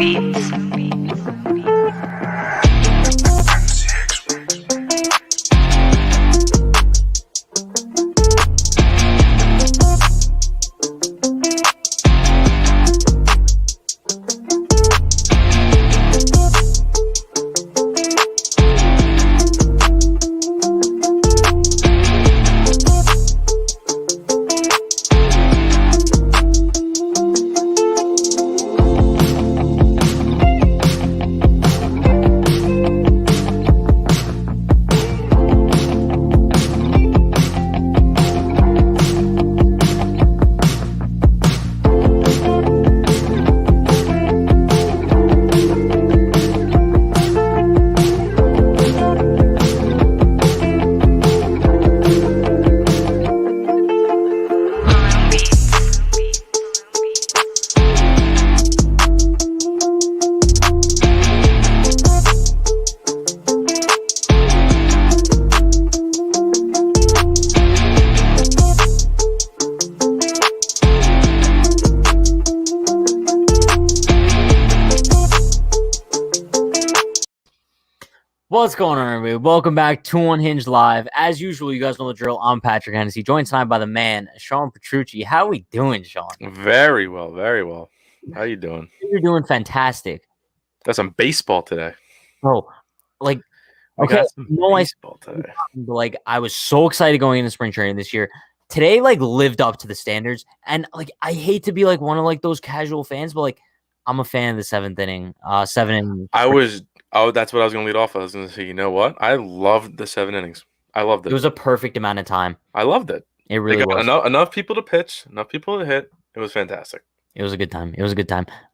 beats. What's going on, everybody? Welcome back to Unhinged Live. As usual, you guys know the drill. I'm Patrick Hennessy, joined tonight by the man, Sean Petrucci. How we doing, Sean? Very well, very well. How you doing? You're doing fantastic. Got some baseball today. Bro, like, We okay, got some baseball today. like, I was so excited going into spring training this year. Today, like, lived up to the standards. And, like, I hate to be, like, one of, like, those casual fans, but, like, I'm a fan of the seventh inning. That's what I was going to lead off. I was going to say, you know what? I loved the 7 innings. I loved it. It was a perfect amount of time. I loved it. It really was. Enough people to pitch, enough people to hit. It was fantastic. It was a good time.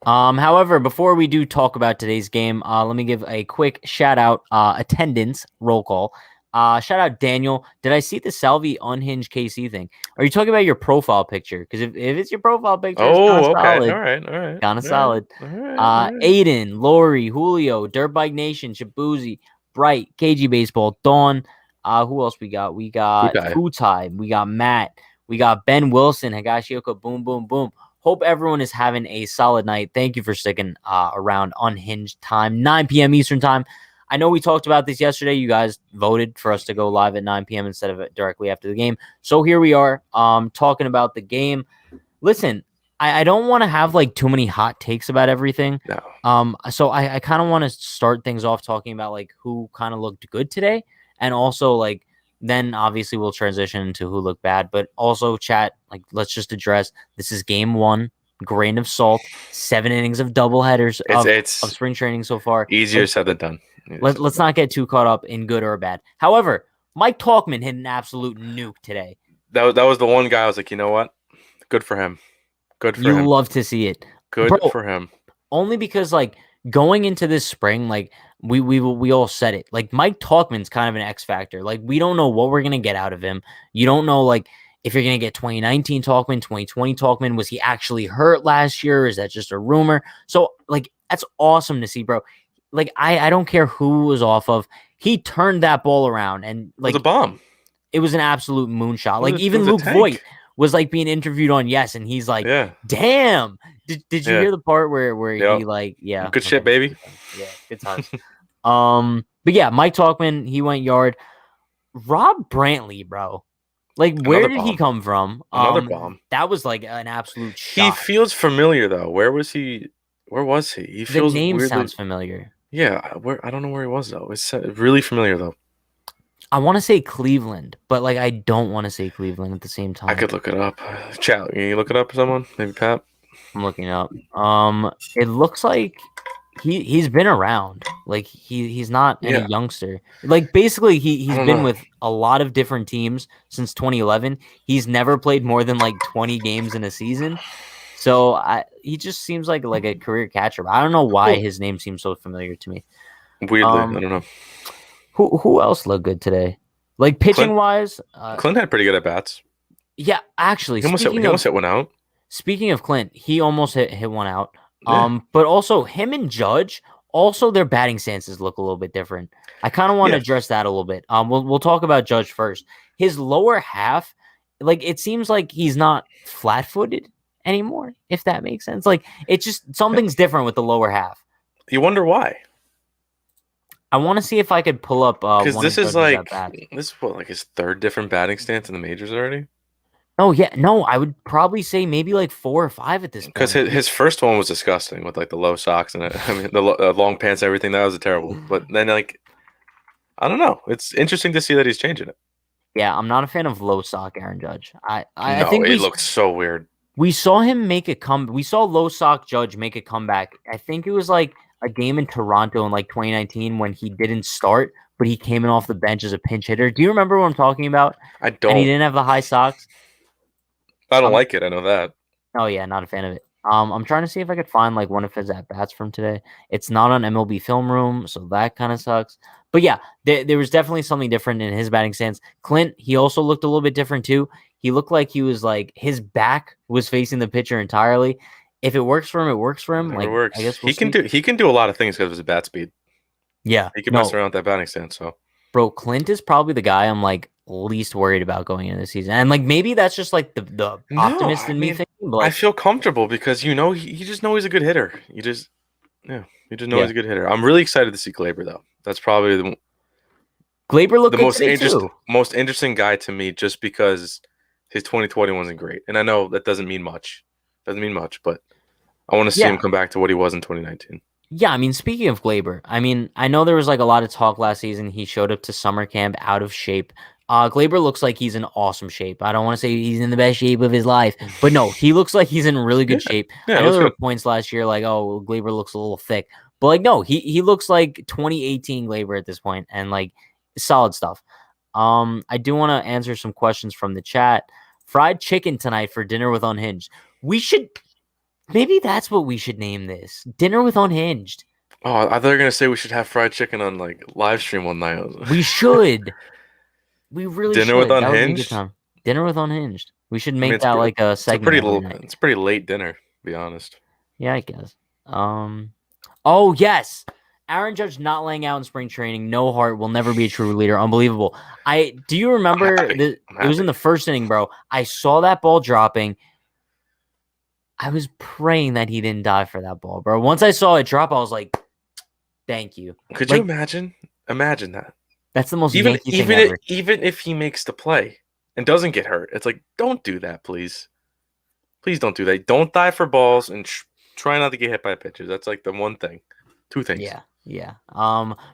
However, before we do talk about today's game, let me give a quick shout out, attendance roll call. Shout out Daniel. Did I see the Salvi Unhinged KC thing? Are you talking about your profile picture? Because if it's your profile picture, it's okay. solid. All right. Kind of solid. All right. Aiden, Lori, Julio, Dirtbike Nation, Shabuzi, Bright, KG Baseball, Dawn. Who else we got? We got Kutai. We got Matt. We got Ben Wilson, Higashioka, boom, boom, boom. Hope everyone is having a solid night. Thank you for sticking around Unhinged time, 9 p.m. Eastern time. I know we talked about this yesterday. You guys voted for us to go live at 9 p.m. instead of directly after the game. So here we are talking about the game. Listen, I don't want to have like too many hot takes about everything. No. So I kind of want to start things off talking about like who kind of looked good today. And also like then obviously we'll transition to who looked bad. But also chat, like let's just address this is game one. Grain of salt, 7 innings of doubleheaders of spring training so far. Easier said than done. Let's not get too caught up in good or bad. However, Mike Talkman hit an absolute nuke today. That was the one guy I was like, you know what? Good for him. You love to see it. Good for him. Only because like going into this spring, like we all said it. Like Mike Talkman's kind of an X factor. Like we don't know what we're gonna get out of him. You don't know like if you're going to get 2019 Talkman, 2020 Talkman. Was he actually hurt last year? Is that just a rumor? So, like, that's awesome to see, bro. Like, I don't care who was off of. He turned that ball around. And, like, it was a bomb. It was an absolute moonshot. Like, even Luke Voigt was, like, being interviewed on Yes, and he's like, damn. Did you hear the part where he, like, yeah. Good shit, baby. Yeah, good times. But, yeah, Mike Talkman, he went yard. Rob Brantley, bro. Like, where did he come from? Another bomb. That was like an absolute shot. He feels familiar, though. Where was he? He feels the name weirdly... sounds familiar. Yeah, I don't know where he was, though. It's really familiar, though. I want to say Cleveland, but, like, I don't want to say Cleveland at the same time. I could look it up. Chat, can you look it up for someone? Maybe Pat? I'm looking it up. It looks like he's been around. Like he's not any youngster. Like basically he's been with a lot of different teams since 2011. He's never played more than like 20 games in a season. So he just seems like a career catcher. I don't know why his name seems so familiar to me. Weirdly, I don't know. Who else looked good today? Like pitching wise, Clint had pretty good at bats. Yeah, actually, he almost hit one out. Speaking of Clint, he almost hit one out. But also him and Judge, also their batting stances look a little bit different. I kind of want to address that a little bit. We'll talk about Judge first. His lower half, like it seems like he's not flat-footed anymore, if that makes sense. Like, it's just something's different with the lower half. You wonder why. I want to see if I could pull up Because one this of is Judge's at like bats. his third different batting stance in the majors already. Oh yeah, no, I would probably say maybe like 4 or 5 at this Because point. his first one was disgusting with like the low socks and I mean the long pants, everything. That was terrible. But then like I don't know. It's interesting to see that he's changing it. Yeah, I'm not a fan of low sock Aaron Judge. I No, think it looks so weird. we saw him make a we saw low sock Judge make a comeback. I think it was like a game in Toronto in like 2019 when he didn't start, but he came in off the bench as a pinch hitter. Do you remember what I'm talking about? I And he don't. didn't have the high socks. I don't like it. I know that. Oh yeah, not a fan of it. I'm trying to see if I could find like one of his at bats from today. It's not on MLB Film Room, so that kind of sucks. But yeah, there was definitely something different in his batting stance. Clint, he also looked a little bit different too. He looked like he was like his back was facing the pitcher entirely. If it works for him, it works for him. Never Like works. I guess He can do a lot of things because of his bat speed. Yeah, He can mess around with that batting stance. So, bro, Clint is probably the guy I'm like least worried about going into the season, and like maybe that's just like the optimist in me thinking. But I feel comfortable because you just know he's a good hitter. You just know he's a good hitter. I'm really excited to see Gleyber though. That's probably Gleyber looked the good today too. most interesting guy to me, just because his 2020 wasn't great, and I know that doesn't mean much. But I want to see him come back to what he was in 2019. Yeah, I mean, speaking of Gleyber, I mean, I know there was like a lot of talk last season. He showed up to summer camp out of shape. Gleyber looks like he's in awesome shape. I don't want to say he's in the best shape of his life, but no, he looks like he's in really good shape. Yeah, I know there were points last year like, oh, well, Gleyber looks a little thick, but like, no, he looks like 2018 Gleyber at this point, and like solid stuff. I do want to answer some questions from the chat. Fried chicken tonight for dinner with Unhinged. Maybe that's what we should name this. Dinner with Unhinged. Oh, I thought you were gonna say we should have fried chicken on like live stream one night. We should. We really Dinner should. with Unhinged? That would be a good time. Dinner with Unhinged. We should make that like a segment. It's a pretty late dinner, to be honest. Yeah, I guess. Oh yes. Aaron Judge not laying out in spring training. No heart. Will never be a true leader. Unbelievable. Do you remember it was in the first inning, bro. I saw that ball dropping. I was praying that he didn't die for that ball, bro. Once I saw it drop, I was like, thank you. Could you imagine? Imagine that. That's the most Yankee thing ever. Even if he makes the play and doesn't get hurt, it's like, don't do that, please. Please don't do that. Don't die for balls and try not to get hit by pitches. That's like the one thing. Two things. Yeah.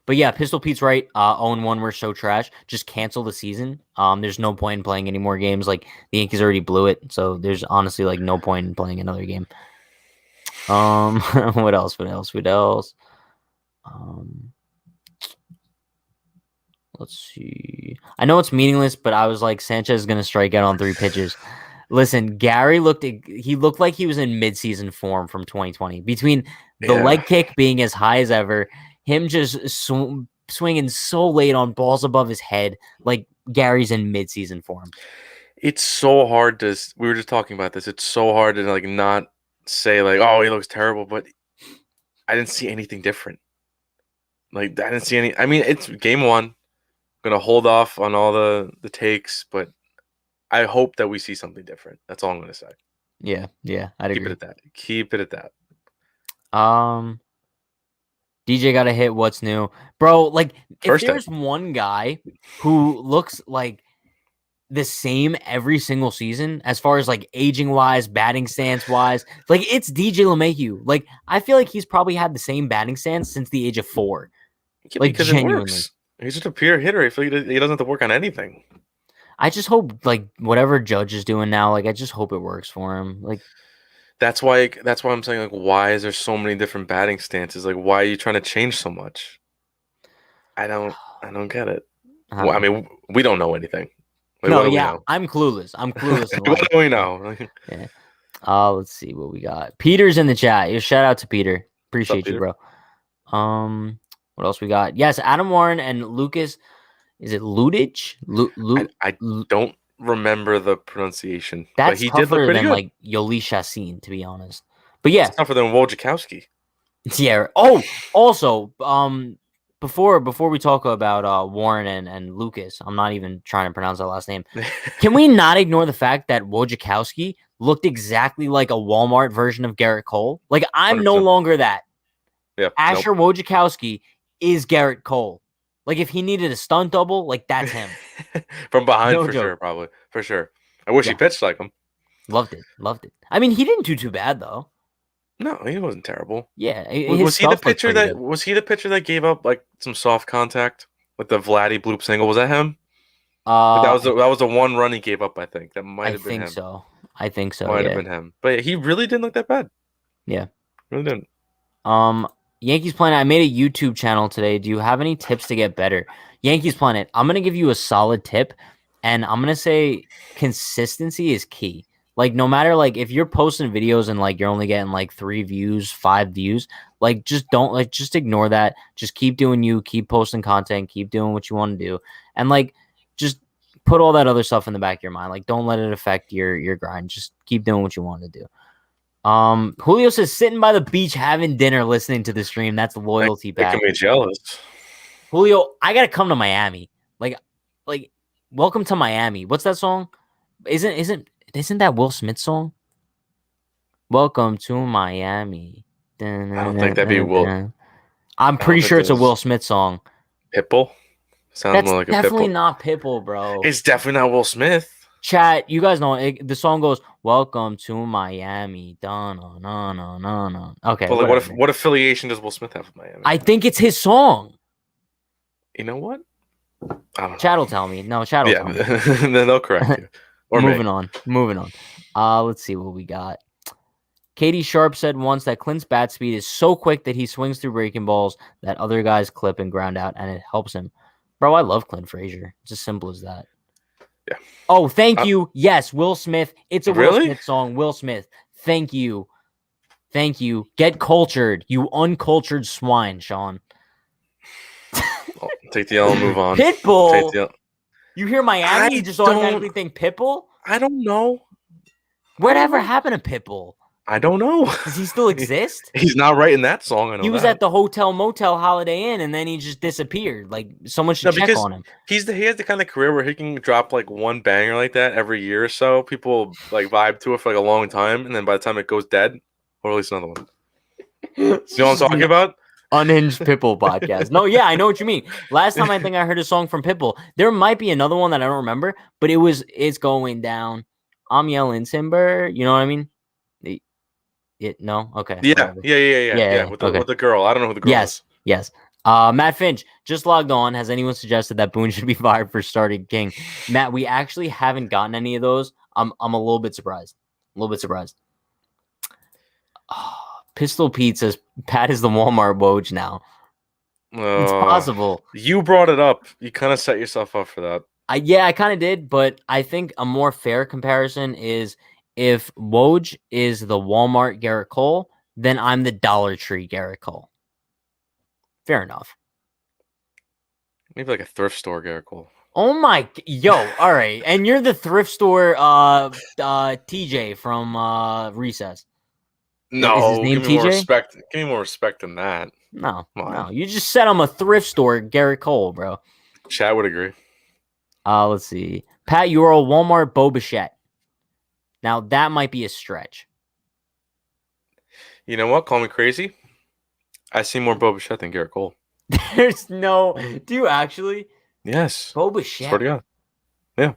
But yeah, Pistol Pete's right. 0-1, we're so trash. Just cancel the season. There's no point in playing any more games. Like the Yankees already blew it, so there's honestly like no point in playing another game. What else? Let's see. I know it's meaningless, but I was like, Sanchez is gonna strike out on 3 pitches. Listen, Gary looked like he was in midseason form from 2020. Between the leg kick being as high as ever, him just swinging so late on balls above his head, like Gary's in midseason form. It's so hard to. We were just talking about this. It's so hard to like not say like, oh, he looks terrible, but I didn't see anything different. Like I didn't see any. I mean, it's game 1. I'm gonna hold off on all the takes, but I hope that we see something different. That's all I'm gonna say. Yeah, I'd agree. Keep it at that. DJ got a hit. What's new, bro? Like, if there's one guy who looks like the same every single season, as far as like aging wise, batting stance wise, like it's DJ LeMahieu. Like, I feel like he's probably had the same batting stance since the age of 4. Like, because genuinely. It works. He's just a pure hitter. I feel like he doesn't have to work on anything. I just hope like whatever Judge is doing now, like I just hope it works for him. Like that's why I'm saying like, why is there so many different batting stances? Like, why are you trying to change so much? I don't get it. Well, I mean, we don't know anything. Like, no, yeah, I'm clueless. What do we know? Yeah. Let's see what we got. Peter's in the chat. Shout out to Peter. Appreciate you, bro. What else we got? Yes, Adam Warren and Lucas. Is it Ludich? I don't remember the pronunciation. That's but he tougher did look pretty than good. Like Yoli Chassin, to be honest. But yeah, it's tougher than Wojciechowski. Yeah. Oh, also, before we talk about Warren and Lucas, I'm not even trying to pronounce that last name. Can we not ignore the fact that Wojciechowski looked exactly like a Walmart version of Garrett Cole. Like, I'm 100%. no longer that. Yeah, Asher Wojciechowski is Garrett Cole. Like, if he needed a stunt double, like, that's him. From behind, No for joke. sure, probably. For sure. I wish he pitched like him. Loved it. I mean, he didn't do too bad, though. No, he wasn't terrible. Yeah. Was he the pitcher that gave up, like, some soft contact with the Vladdy bloop single? Was that him? That was the one run he gave up, I think. That might have been him. I think so. Might have been him. But he really didn't look that bad. Yeah. Really didn't. Yankees Planet, I made a YouTube channel today. Do you have any tips to get better? Yankees Planet, I'm going to give you a solid tip, and I'm going to say consistency is key. Like, no matter, like, if you're posting videos and, like, you're only getting, like, 3 views, 5 views, like, just ignore that. Just keep doing you, keep posting content, keep doing what you want to do. And, like, just put all that other stuff in the back of your mind. Like, don't let it affect your grind. Just keep doing what you want to do. Julio says sitting by the beach having dinner listening to the stream. That's loyalty back. Making me jealous. Julio, I gotta come to Miami. Like welcome to Miami. What's that song? Isn't that Will Smith song? Welcome to Miami. I don't think that'd be Will. I'm pretty sure it's a Will Smith song. Pitbull? Sounds more like a Pitbull. Definitely not Pitbull, bro. It's definitely not Will Smith. Chat, you guys know the song goes, "Welcome to Miami." No. Okay. But like, what affiliation does Will Smith have with Miami? I think it's his song. You know what? I don't know. Chat will tell me. No, chat will tell me. Then they'll correct you. Or moving on. Let's see what we got. Katie Sharp said once that Clint's bat speed is so quick that he swings through breaking balls that other guys clip and ground out, and it helps him. Bro, I love Clint Frazier. It's as simple as that. Yeah. Oh, thank you. Yes, Will Smith. It's a Will Smith song. Will Smith. Thank you. Get cultured, you uncultured swine, Sean. Take the L and move on. Pitbull. You hear Miami, you just automatically think Pitbull? I don't know. Whatever happened to Pitbull? I don't know. Does he still exist? He's not writing that song. I know he was at the Hotel Motel Holiday Inn, and then he just disappeared. Like, someone should check on him. He has the kind of career where he can drop like one banger like that every year or so. People like vibe to it for like a long time, and then by the time it goes dead, or release another one. You know what I'm talking about? Unhinged Pitbull podcast. No, yeah, I know what you mean. Last time I think I heard a song from Pitbull. There might be another one that I don't remember, but it's going down. I'm yelling timber. You know what I mean? No? Okay. Yeah. With the girl. I don't know who the girl is. Yes. Matt Finch just logged on. Has anyone suggested that Boone should be fired for starting King? Matt, we actually haven't gotten any of those. I'm a little bit surprised. Pistol Pete says Pat is the Walmart Woj now. It's possible. You brought it up. You kind of set yourself up for that. I kind of did, but I think a more fair comparison is if Woj is the Walmart Garrett Cole, then I'm the Dollar Tree Garrett Cole. Fair enough. Maybe like a thrift store Garrett Cole. Oh my, all right. And you're the thrift store TJ from Recess. No, is his name give me TJ? More respect. Give me more respect than that. No. You just said I'm a thrift store Garrett Cole, bro. Chad would agree. Let's see. Pat, you're a Walmart Bo Bichette. Now, that might be a stretch. You know what? Call me crazy. I see more Bo Bichette than Garrett Cole. There's no... Do you actually? Yes. Bo Bichette? Swear to God. Yeah.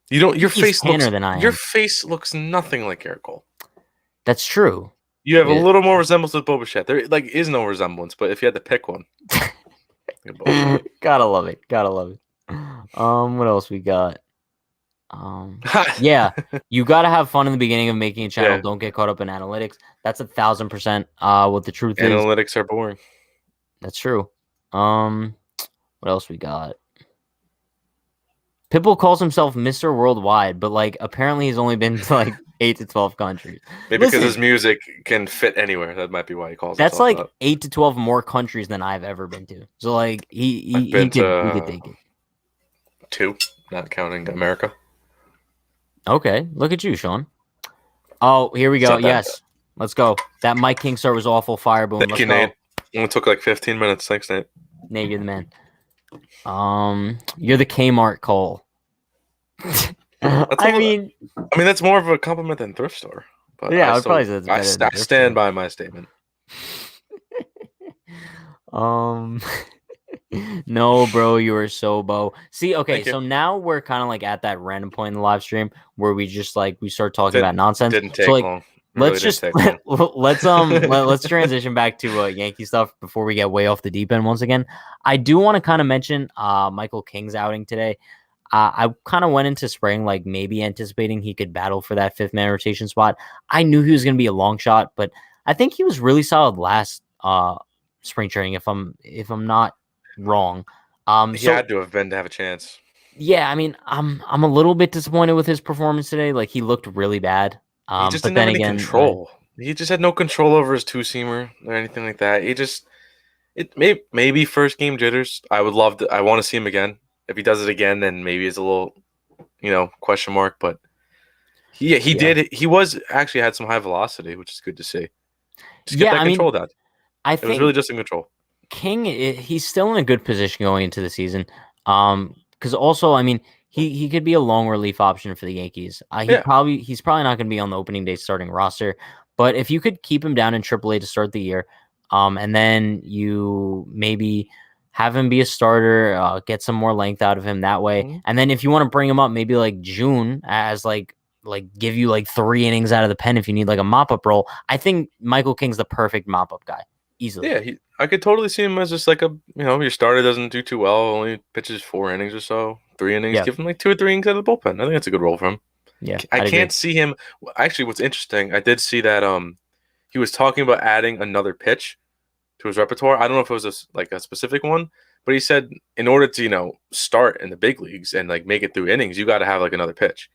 You don't... Your face looks... than I am. Your face looks nothing like Garrett Cole. That's true. You have a little more resemblance with Bo Bichette. There is no resemblance, but if you had to pick one... Gotta love it. What else we got? Yeah, you gotta have fun in the beginning of making a channel. Yeah. Don't get caught up in analytics. That's 1,000% what the truth is. Analytics are boring. That's true. What else we got? Pitbull calls himself Mr. Worldwide, but like apparently he's only been to like 8 to 12 countries. Maybe because his music can fit anywhere. That might be why he calls That's himself like 8 to 12 more countries than I've ever been to. So like he could take it. 2, not counting America. Okay, look at you, Sean. Oh, here we go. Yes, let's go. That Mike Kingstar was awful. Fire boom. Thank you, Nate. It only took like 15 minutes. Thanks, Nate. Nate, you're the man. You're the Kmart Cole. I mean, that's more of a compliment than thrift store. But yeah, I would probably say it's better than I stand by my statement. No, bro, you were so Bo. See, okay, Thank you. so now we're kind of like at that random point in the live stream where we just like we start talking about nonsense. Didn't take so like, long. Let's let's transition back to Yankee stuff before we get way off the deep end once again. I do want to kind of mention Michael King's outing today. I kind of went into spring like maybe anticipating he could battle for that fifth man rotation spot. I knew he was going to be a long shot, but I think he was really solid last spring training. If I'm not wrong, he had to have been to have a chance. Yeah, I mean, I'm a little bit disappointed with his performance today. Like he looked really bad. He just didn't have any control. He just had no control over his two-seamer or anything like that. Maybe first game jitters. I want to see him again. If he does it again, then maybe it's a little, question mark. But he did. He was actually had some high velocity, which is good to see. Just get that control down. It was really just in control. King, he's still in a good position going into the season. Because also, I mean, he could be a long relief option for the Yankees. He's probably not going to be on the opening day starting roster. But if you could keep him down in AAA to start the year, and then you maybe have him be a starter, get some more length out of him that way, and then if you want to bring him up, maybe like June as like give you like 3 innings out of the pen if you need like a mop up role. I think Michael King's the perfect mop up guy, easily. Yeah, I could totally see him as just like your starter doesn't do too well, only pitches 4 innings or so, 3 innings. Give him like 2 or 3 innings out of the bullpen. I think that's a good role for him. Yeah, I can't see him. Actually, what's interesting, I did see that he was talking about adding another pitch to his repertoire. I don't know if it was a specific one, but he said in order to start in the big leagues and like make it through innings, you got to have like another pitch.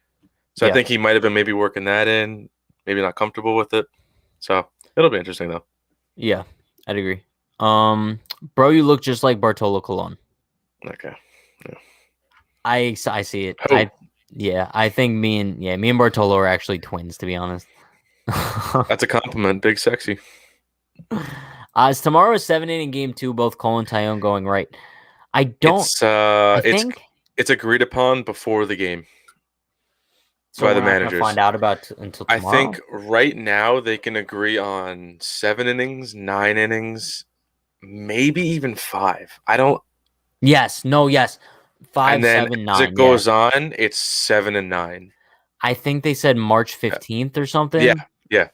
So I think he might have been maybe working that in, maybe not comfortable with it. So it'll be interesting though. Yeah, I'd agree. Bro, you look just like Bartolo Colon. Okay. Yeah. I see it. I think me and Bartolo are actually twins, to be honest. That's a compliment. Big sexy. It's tomorrow's 7-inning game 2, both Cole and Tyone going right. I think it's agreed upon before the game. So by the managers. Find out about until tomorrow. I think right now they can agree on 7 innings, 9 innings, maybe even 5. I don't. Yes. 5, and then 7, 9. As it goes on, it's 7 and 9. I think they said March 15th or something. Yeah.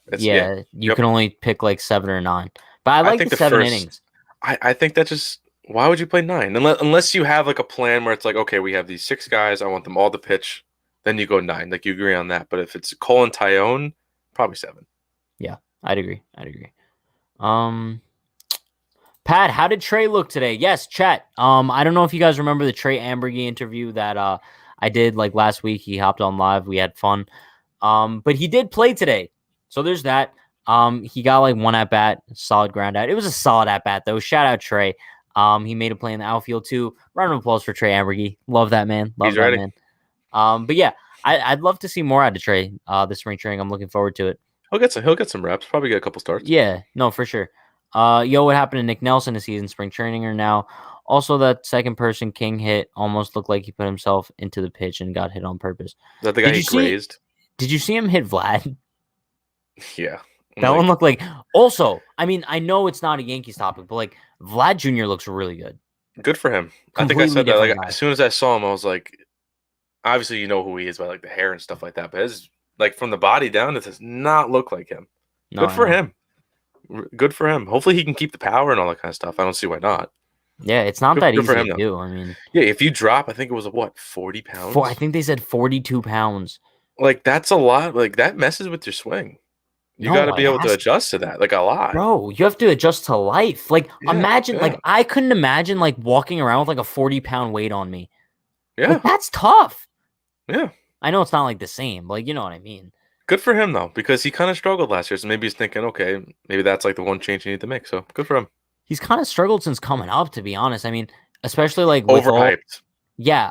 You can only pick like 7 or 9. But I like the 7 innings. I think that just. Why would you play 9? Unless you have like a plan where it's like, okay, we have these 6 guys. I want them all to pitch. Then you go 9. Like you agree on that. But if it's Cole and Tyone, probably 7. Yeah, I'd agree. Pat, how did Trey look today? Yes, chat. I don't know if you guys remember the Trey Ambergy interview that I did like last week. He hopped on live. We had fun. But he did play today. So there's that. He got like 1 at bat, solid ground out. It was a solid at bat though. Shout out Trey. He made a play in the outfield too. Round of applause for Trey Ambergy. Love that man. He's ready. Man. But yeah, I'd love to see more out of Trey this spring training. I'm looking forward to it. He'll get some reps. Probably get a couple starts. Yeah, no, for sure. What happened to Nick Nelson? Is he in spring training or now? Also, that second person King hit almost looked like he put himself into the pitch and got hit on purpose. Is that the guy he grazed? Did you see him hit Vlad? Yeah. That one looked like. Also, I mean, I know it's not a Yankees topic, but like Vlad Jr. looks really good. Good for him. I think I said that. Like as soon as I saw him, I was like, obviously you know who he is by like the hair and stuff like that, but his like from the body down, it does not look like him. Good for him. Good for him. Hopefully he can keep the power and all that kind of stuff. I don't see why not. Yeah, it's not that easy to do. I mean, yeah, if you drop, I think it was 40 pounds. I think they said 42 pounds. Like that's a lot. Like that messes with your swing. You got to be able to adjust to that, like a lot. Bro, you have to adjust to life. Like imagine, like I couldn't imagine like walking around with like a 40-pound weight on me. Yeah, like, that's tough. Yeah, I know it's not like the same, but like, you know what I mean. Good for him though, because he kind of struggled last year. So maybe he's thinking, okay, maybe that's like the one change you need to make. So good for him. He's kind of struggled since coming up, to be honest. I mean, especially like overhyped.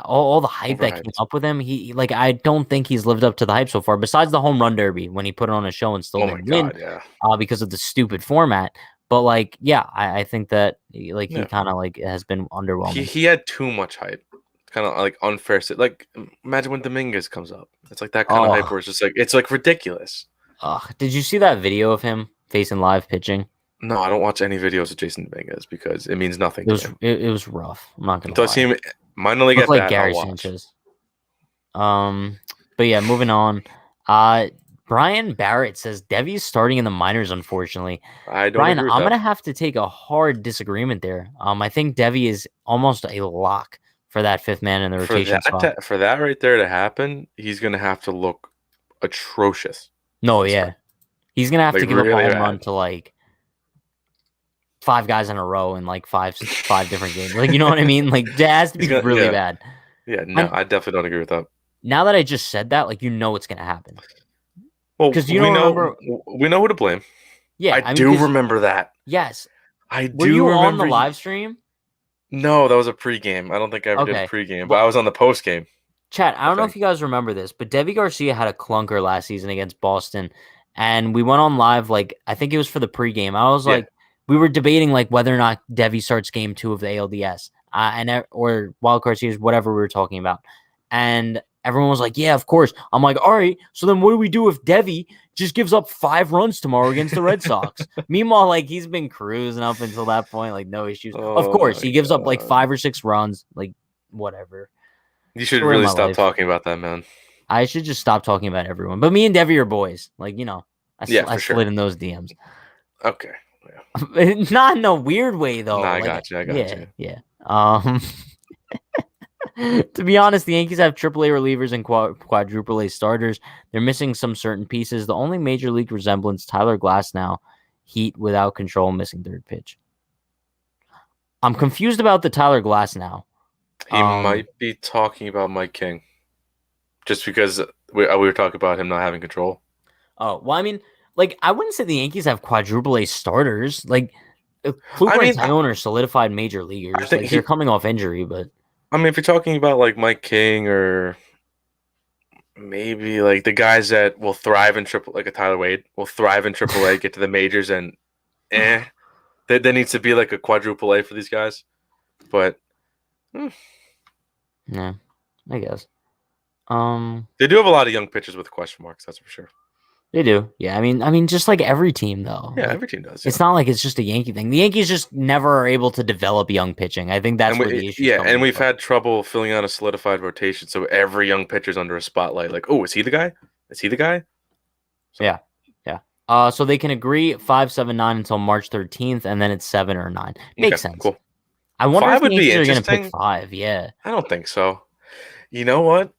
All the hype that came up with him. He like I don't think he's lived up to the hype so far. Besides the home run derby when he put it on a show and still didn't win, because of the stupid format. But like, yeah, I think that like he kind of like has been underwhelming. He had too much hype. kind of like unfair. Like imagine when Dominguez comes up. It's like that kind of hype where it's just like it's like ridiculous. Did you see that video of him facing live pitching? No, I don't watch any videos of Jason Dominguez because it means nothing to him. It was rough. I'm not gonna Until I see him finally get like bat, Gary I'll watch. Sanchez. But yeah, moving on. Brian Barrett says Devi's starting in the minors, unfortunately. I don't Brian, agree with I'm that. gonna have to take a hard disagreement there. I think Devi is almost a lock for that fifth man in the rotation spot. For that right there to happen, he's gonna have to look atrocious. No, yeah. He's gonna have to give up a home run to like 5 guys in a row in like five different games. Like, you know what I mean? Like, that has to be really bad. Yeah, no, I definitely don't agree with that. Now that I just said that, like, you know it's gonna happen. Well, because we know who to blame. Yeah, I do remember that. Yes, I do. Were you on the live stream? No, that was a pregame. I don't think I ever did a pregame, but I was on the postgame. Chat, I don't know if you guys remember this, but Devi Garcia had a clunker last season against Boston, and we went on live, like, I think it was for the pregame. I was like, we were debating, like, whether or not Devi starts game 2 of the ALDS, or Wildcard Series, whatever we were talking about. And everyone was like, yeah, of course. I'm like, all right, so then what do we do if Devi just gives up 5 runs tomorrow against the Red Sox? Meanwhile, like, he's been cruising up until that point, like, no issues. Of course, he gives up, like, 5 or 6 runs, like, whatever. You should really stop talking about that, man. I should just stop talking about everyone. But me and Devi are boys. Like, you know, I slid in those DMs. Okay. Yeah. Not in a weird way, though. No, I got you. Yeah. To be honest, the Yankees have AAA relievers and quadruple A starters. They're missing some certain pieces. The only major league resemblance, Tyler Glasnow, Heat without control, missing third pitch. I'm confused about the Tyler Glasnow. He might be talking about Mike King, just because we were talking about him not having control. Oh, well, I mean, like, I wouldn't say the Yankees have quadruple A starters. Like, Kluber and Tyone are solidified major leaguers. Like, they're coming off injury, but I mean, if you're talking about like Mike King or maybe like the guys that will thrive in like a Tyler Wade will thrive in AAA, get to the majors, and there needs to be like a quadruple A for these guys. But yeah, I guess. They do have a lot of young pitchers with question marks. That's for sure. They do. Yeah, I mean, just like every team, though. Yeah, like, every team does. It's not like it's just a Yankee thing. The Yankees just never are able to develop young pitching. I think that's where the issue. Yeah, and we've had trouble filling out a solidified rotation, so every young pitcher's under a spotlight. Like, oh, is he the guy? Is he the guy? So. Yeah. So they can agree 5-7-9 until March 13th, and then it's 7 or 9. Makes sense. Cool. I wonder if the Yankees are going to pick 5. Yeah. I don't think so. You know what?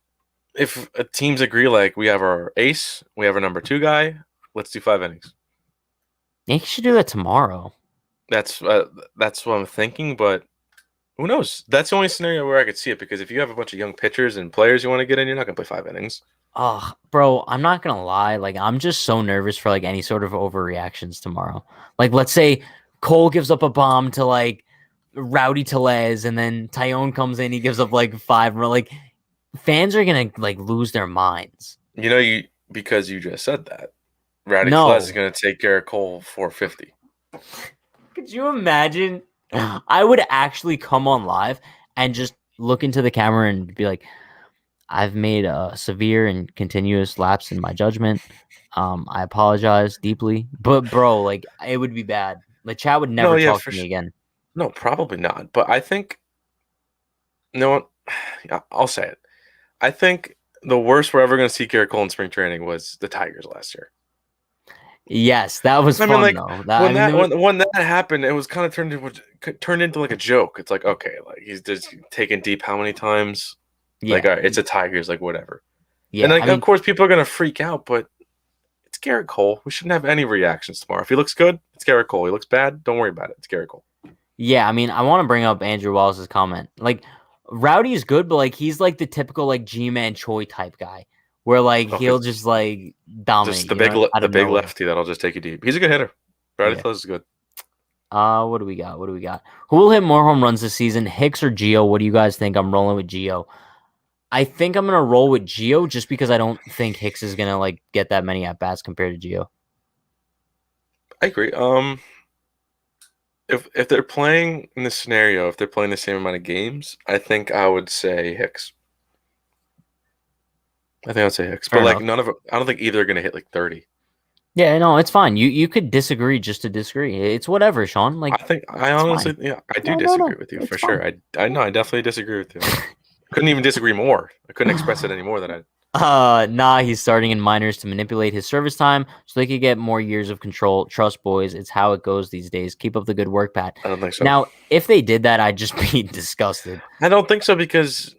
If teams agree, like we have our ace, we have our number 2 guy, let's do 5 innings. Yankees should do that tomorrow. That's what I'm thinking, but who knows? That's the only scenario where I could see it, because if you have a bunch of young pitchers and players you want to get in, you're not going to play 5 innings. Oh, bro, I'm not going to lie. Like, I'm just so nervous for, like, any sort of overreactions tomorrow. Like, let's say Cole gives up a bomb to, like, Rowdy Tellez, and then Tyone comes in, he gives up, like, 5. Like, fans are going to, like, lose their minds. You know, because you just said that. Rowdy Tellez is going to take Garrett Cole 450. Could you imagine? I would actually come on live and just look into the camera and be like, I've made a severe and continuous lapse in my judgment. I apologize deeply. But, bro, like, it would be bad. Like, Chad would never talk to me again. No, probably not. But I think, you know what? I'll say it. I think the worst we're ever going to see Garrett Cole in spring training was the Tigers last year. Yes, that was fun, though. When that happened, it was kind of turned into like a joke. It's like, okay, like he's just taken deep how many times? Yeah. Like, all right, it's a Tigers, like whatever. Yeah, and like, of course, people are going to freak out, but it's Garrett Cole. We shouldn't have any reactions tomorrow. If he looks good, it's Garrett Cole. He looks bad, don't worry about it. It's Garrett Cole. Yeah, I mean, I want to bring up Andrew Wallace's comment. Like, Rowdy is good, but like he's like the typical like G-Man Choi type guy, where like he'll just like dominate. Just the big lefty that'll just take you deep. He's a good hitter. Rowdy Tellez is good. What do we got? Who will hit more home runs this season, Hicks or Gio? What do you guys think? I'm rolling with Gio. I think I'm gonna roll with Gio just because I don't think Hicks is gonna like get that many at bats compared to Gio. I agree. if they're playing in this scenario, if they're playing the same amount of games, I think I would say Hicks. I think I'd say Hicks, Fair but like enough. none of it. I don't think either are gonna hit like 30. Yeah, no, it's fine. You could disagree just to disagree. It's whatever, Sean. Like I it's honestly, fine. yeah, I do No. disagree with you It's for fine. sure. I know, I definitely disagree with you. Couldn't even disagree more. I couldn't express it any more than I. Nah, he's starting in minors to manipulate his service time so they could get more years of control. Trust, boys. It's how it goes these days. Keep up the good work, Pat. I don't think so. Now, if they did that, I'd just be disgusted. I don't think so because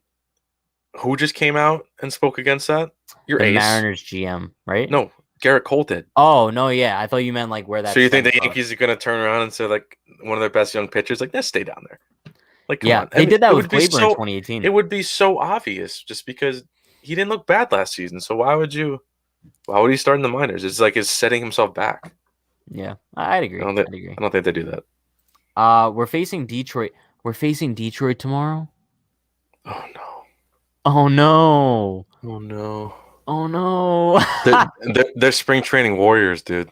who just came out and spoke against that? Your The ace. Mariners GM, right? No, Garrett Cole did. Oh, no, yeah. I thought you meant like where that. So you think the Yankees are gonna turn around and say like one of their best young pitchers, like, let's stay down there? Like, come on. They did that it with would be Gleyber in so. 2018. It would be so obvious just because he didn't look bad last season. So why would you? Why would he start in the minors? It's like he's setting himself back. Yeah, I'd agree. I don't think they do that. We're facing Detroit. We're facing Detroit tomorrow. Oh no. Oh no. Oh no. Oh no. they're spring training warriors, dude.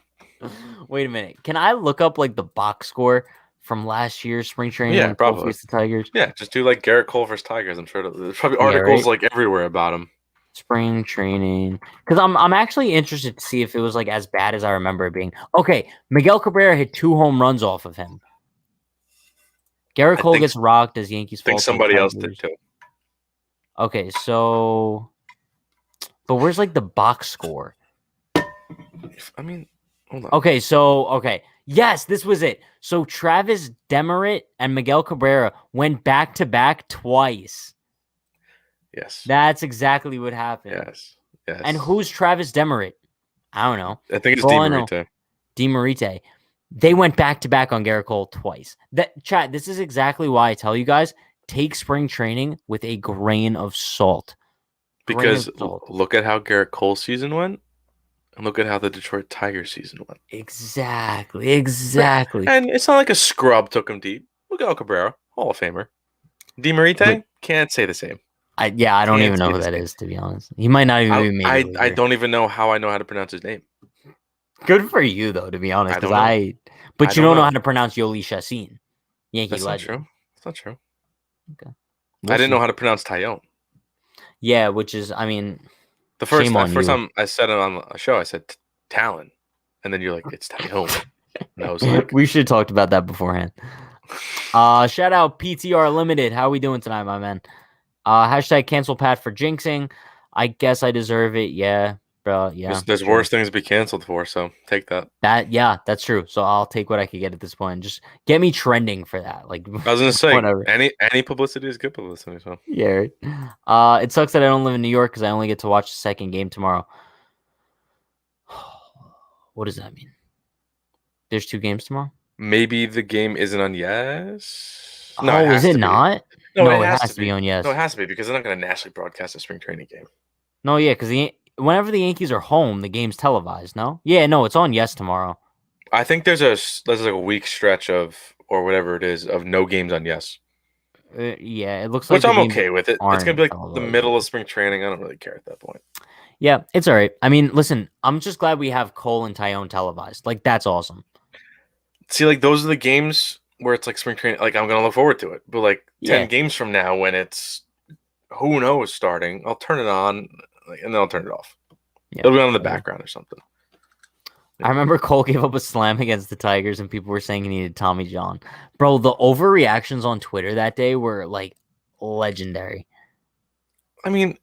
Wait a minute. Can I look up like the box score from last year's spring training? Yeah, probably. The Tigers. Yeah, just do like Garrett Cole versus Tigers. I'm sure there's probably articles like everywhere about him. Spring training, because I'm actually interested to see if it was like as bad as I remember it being. Okay, Miguel Cabrera hit 2 home runs off of him. Garrett Cole gets rocked as Yankees. I think somebody else did too. Okay, so, but where's like the box score? I mean, hold on. Okay, yes, this was it. So Travis Demerit and Miguel Cabrera went back to back twice. Yes. That's exactly what happened. Yes. Yes. And who's Travis Demerit? I don't know. I think it's DiMarite. DiMarite. They went back to back on Garrett Cole twice. Chat, this is exactly why I tell you guys, take spring training with a grain of salt. Because look at how Garrett Cole's season went, and look at how the Detroit Tigers season went. Exactly. And it's not like a scrub took him deep. Miguel Cabrera, Hall of Famer. DiMarite, can't say the same. I don't even know who that is, to be honest. He might not even be made. I don't even know how I know how to pronounce his name. Good for you, though, to be honest. But you don't know how to pronounce Yoli Chassin. Yankee legend. That's not true. Okay. I didn't know how to pronounce Tyone. Yeah, which is, I mean, the first time I said it on a show, I said Talon, and then you're like, it's Tyone. And I was like, we should have talked about that beforehand. Shout out PTR Limited. How are we doing tonight, my man? Hashtag cancel Pat for jinxing. I guess I deserve it. Yeah, bro. Yeah. There's worse things to be canceled for, so take that. That's true. So I'll take what I could get at this point. Just get me trending for that. Like I was gonna say, whatever. any publicity is good publicity. So yeah. Right? It sucks that I don't live in New York because I only get to watch the second game tomorrow. What does that mean? There's 2 games tomorrow? Maybe the game isn't on Yes. No, is it not? No, it has to be on Yes. No, it has to be because they're not going to nationally broadcast a spring training game. No, yeah, because whenever the Yankees are home, the game's televised. No, yeah, no, it's on Yes tomorrow. I think there's like a week stretch of or whatever it is of no games on Yes. Yeah, it looks like. Which I'm okay with it. It's gonna be like the middle of spring training. I don't really care at that point. Yeah, it's all right. I mean, listen, I'm just glad we have Cole and Tyone televised. Like that's awesome. See, like those are the games where it's like spring training. Like I'm gonna look forward to it. But like 10 games from now, when it's who knows starting, I'll turn it on and then I'll turn it off. Yeah, it'll be on in the background or something. I remember Cole gave up a slam against the Tigers and people were saying he needed Tommy John. Bro, the overreactions on Twitter that day were like legendary. I mean,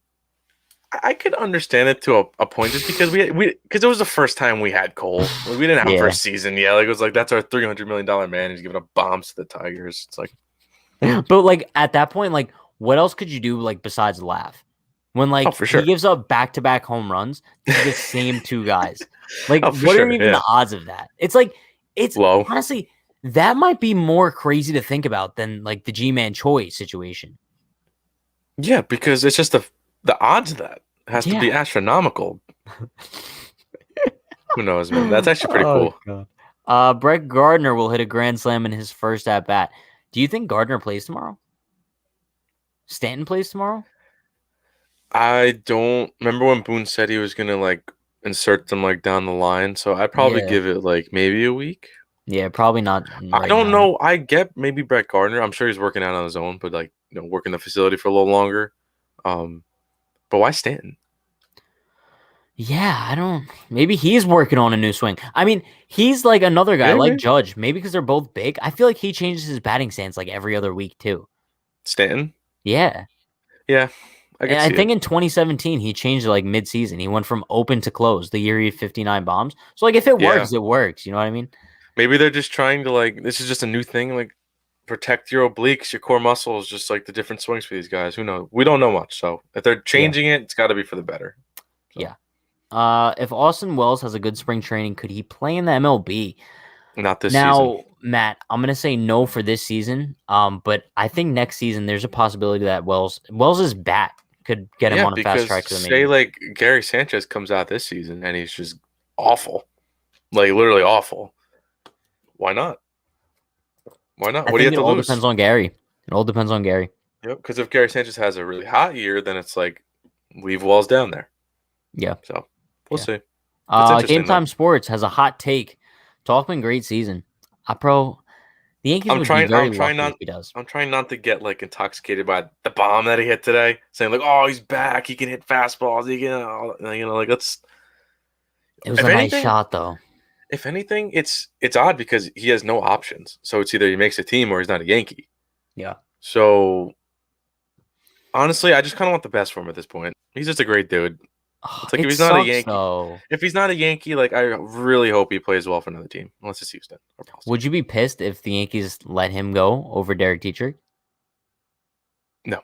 I could understand it to a point just because because it was the first time we had Cole. Like, we didn't have first season yet. Like it was like that's our $300 million man. He's giving up bombs to the Tigers. It's like, but like at that point, like what else could you do like besides laugh? When like he gives up back-to-back home runs to the same 2 guys. Like what are even the odds of that? It's like it's low. Honestly, that might be more crazy to think about than like the G-Man Choi situation. Yeah, because it's just the odds of that has to be astronomical. Who knows, man? That's actually pretty cool. God. Brett Gardner will hit a grand slam in his first at bat. Do you think Gardner plays tomorrow? Stanton plays tomorrow? I don't remember when Boone said he was gonna like insert them like down the line, so I'd probably give it like maybe a week. Yeah, probably not I right don't now. know. I get maybe Brett Gardner. I'm sure he's working out on his own, but like working the facility for a little longer. But why Stanton? Yeah, I don't. Maybe he's working on a new swing. I mean, he's like another guy, like Maybe Judge. Maybe because they're both big. I feel like he changes his batting stance like every other week too. Stanton. Yeah. Yeah, I And could I see think it. in 2017 he changed it like mid-season. He went from open to close the year he had 59 bombs. So like if it Yeah, works, it works. You know what I mean? maybe they're just trying to like this is just a new thing. Like protect your obliques, your core muscles, just like the different swings for these guys. Who knows? We don't know much. So if they're Yeah. changing it, it's got to be for the better. So Yeah. If Austin Wells has a good spring training, could he play in the MLB? not this season. Now, Matt, I'm gonna say no for this season. But I think next season there's a possibility that Wells's bat could get him Yeah, on a fast because track to the say majors. like Gary Sanchez comes out this season and he's just awful, like literally awful. Why not? Why not? I What do you think have it to all lose? depends on Gary. It all depends on Gary. Yep. Because if Gary Sanchez has a really hot year, then it's like leave Walls down there. Yeah. So we'll Yeah. see. That's Game interesting though. Time Sports has a hot take. Talkman, great season. The Yankees I'm would be trying. very I'm trying lucky if not. he does. I'm trying not to get like intoxicated by the bomb that he hit today, saying like, "Oh, he's back. He can hit fastballs. He can, like let's." It was If a nice anything, shot, though. it's odd because he has no options. So it's either he makes a team or he's not a Yankee. Yeah. So honestly, I just kind of want the best for him at this point. He's just a great dude. It's like if It he's not a sucks, Yankee, though. if he's not a Yankee, like I really hope he plays well for another team, unless it's Houston or Boston. Would you be pissed if the Yankees let him go over Derek Dietrich? No,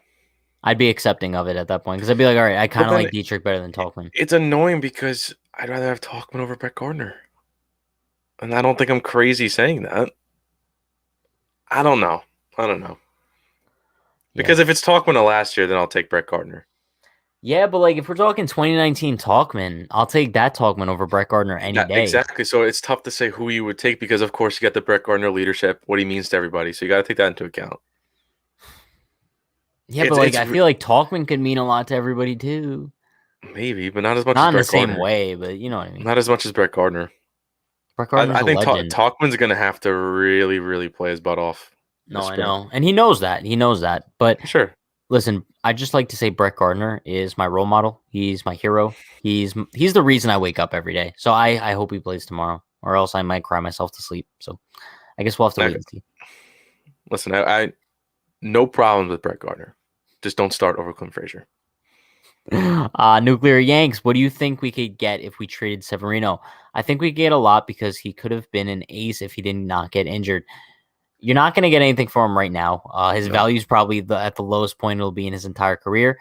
I'd be accepting of it at that point because I'd be like, all right, I kind but of then like Dietrich better than Talkman. it's annoying because I'd rather have Talkman over Brett Gardner, and I don't think I'm crazy saying that. I don't know. I don't know Yeah. because if it's Talkman of last year, then I'll take Brett Gardner. Yeah, but like if we're talking 2019 Talkman, I'll take that Talkman over Brett Gardner any Yeah, day. exactly. So it's tough to say who you would take because, of course, you got the Brett Gardner leadership, what he means to everybody. So you got to take that into account. Yeah, but It's like it's I feel like Talkman could mean a lot to everybody too. maybe, but not as much as Not in the Brett same Gardner. way, but you know what I mean. Not as much as Brett Gardner. Brett I Gardner's a think legend. Talkman's going to have to really, really play his butt off No, this I spring. know. And he knows that. He knows that. But Sure. listen, I just like to say Brett Gardner is my role model. He's my hero. He's the reason I wake up every day. So I hope he plays tomorrow, or else I might cry myself to sleep. So I guess we'll have to wait and see. Listen, I no problems with Brett Gardner. Just don't start over Clint Frazier. Nuclear Yanks, what do you think we could get if we traded Severino? I think we could get a lot because he could have been an ace if he did not get injured. You're not going to get anything for him right now. His value is probably at the lowest point it'll be in his entire career.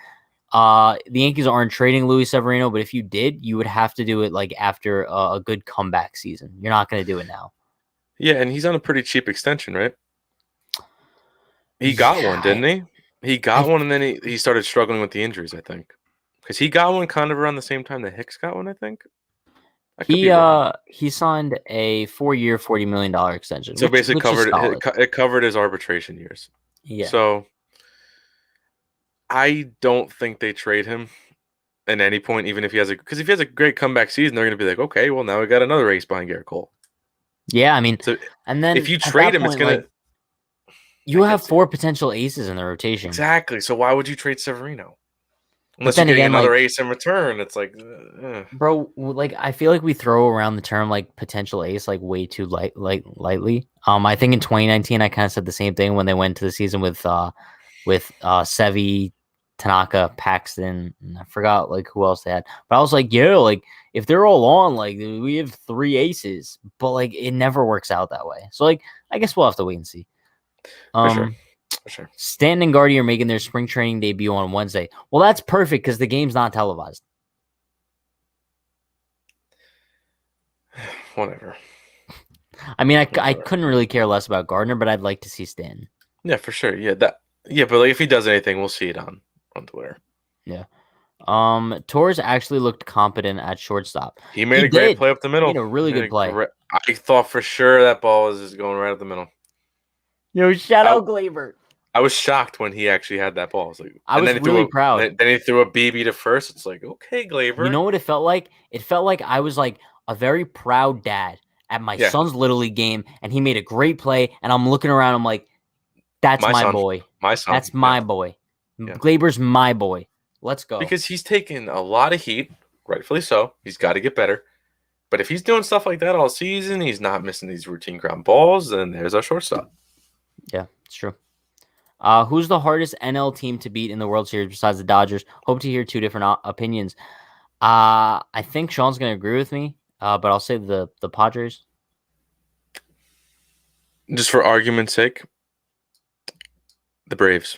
The Yankees aren't trading Luis Severino, but if you did, you would have to do it like after a good comeback season. You're not going to do it now. Yeah, and he's on a pretty cheap extension, right? He got one, didn't he? He got one, and then he started struggling with the injuries, I think. Because he got one kind of around the same time that Hicks got one, I think. I could be wrong. He signed a 4-year, $40 million extension. So basically which it covered his arbitration years. Yeah. So I don't think they trade him at any point, even if he has because if he has a great comeback season, they're going to be like, okay, well now we got another ace behind Garrett Cole. Yeah, I mean, So and then if you trade him, it's going to. You have 4 potential aces in the rotation. Exactly. So why would you trade Severino? Unless you're getting another ace in return, it's like, bro. Like I feel like we throw around the term like potential ace like way too lightly. I think in 2019 I kind of said the same thing when they went to the season with Sevy, Tanaka, Paxton, and I forgot like who else they had. But I was like, yeah, like if they're all on, like we have 3 aces, but like it never works out that way. So like I guess we'll have to wait and see. For sure. Stanton and Guardy are making their spring training debut on Wednesday. Well, that's perfect because the game's not televised. Whatever. I mean, I couldn't really care less about Gardner, but I'd like to see Stanton. Yeah, for sure. Yeah, but like if he does anything, we'll see it on Twitter. Yeah. Torres actually looked competent at shortstop. He made a great play up the middle. He made a really good play. I thought for sure that ball was just going right up the middle. Yo, shout out Gleyber. I was shocked when he actually had that ball. I was really proud. Then he threw a BB to first. It's like, okay, Gleyber. You know what it felt like? It felt like I was like a very proud dad, at my son's Little League game, and he made a great play, and I'm looking around, I'm like, that's my boy. My son. That's my boy. Yeah. Gleyber's my boy. Let's go. Because he's taken a lot of heat, rightfully so. He's got to get better. But if he's doing stuff like that all season, he's not missing these routine ground balls, then there's our shortstop. Yeah, it's true. Who's the hardest NL team to beat in the World Series besides the Dodgers? Hope to hear two different opinions. I think Sean's going to agree with me, but I'll say the Padres. Just for argument's sake, the Braves.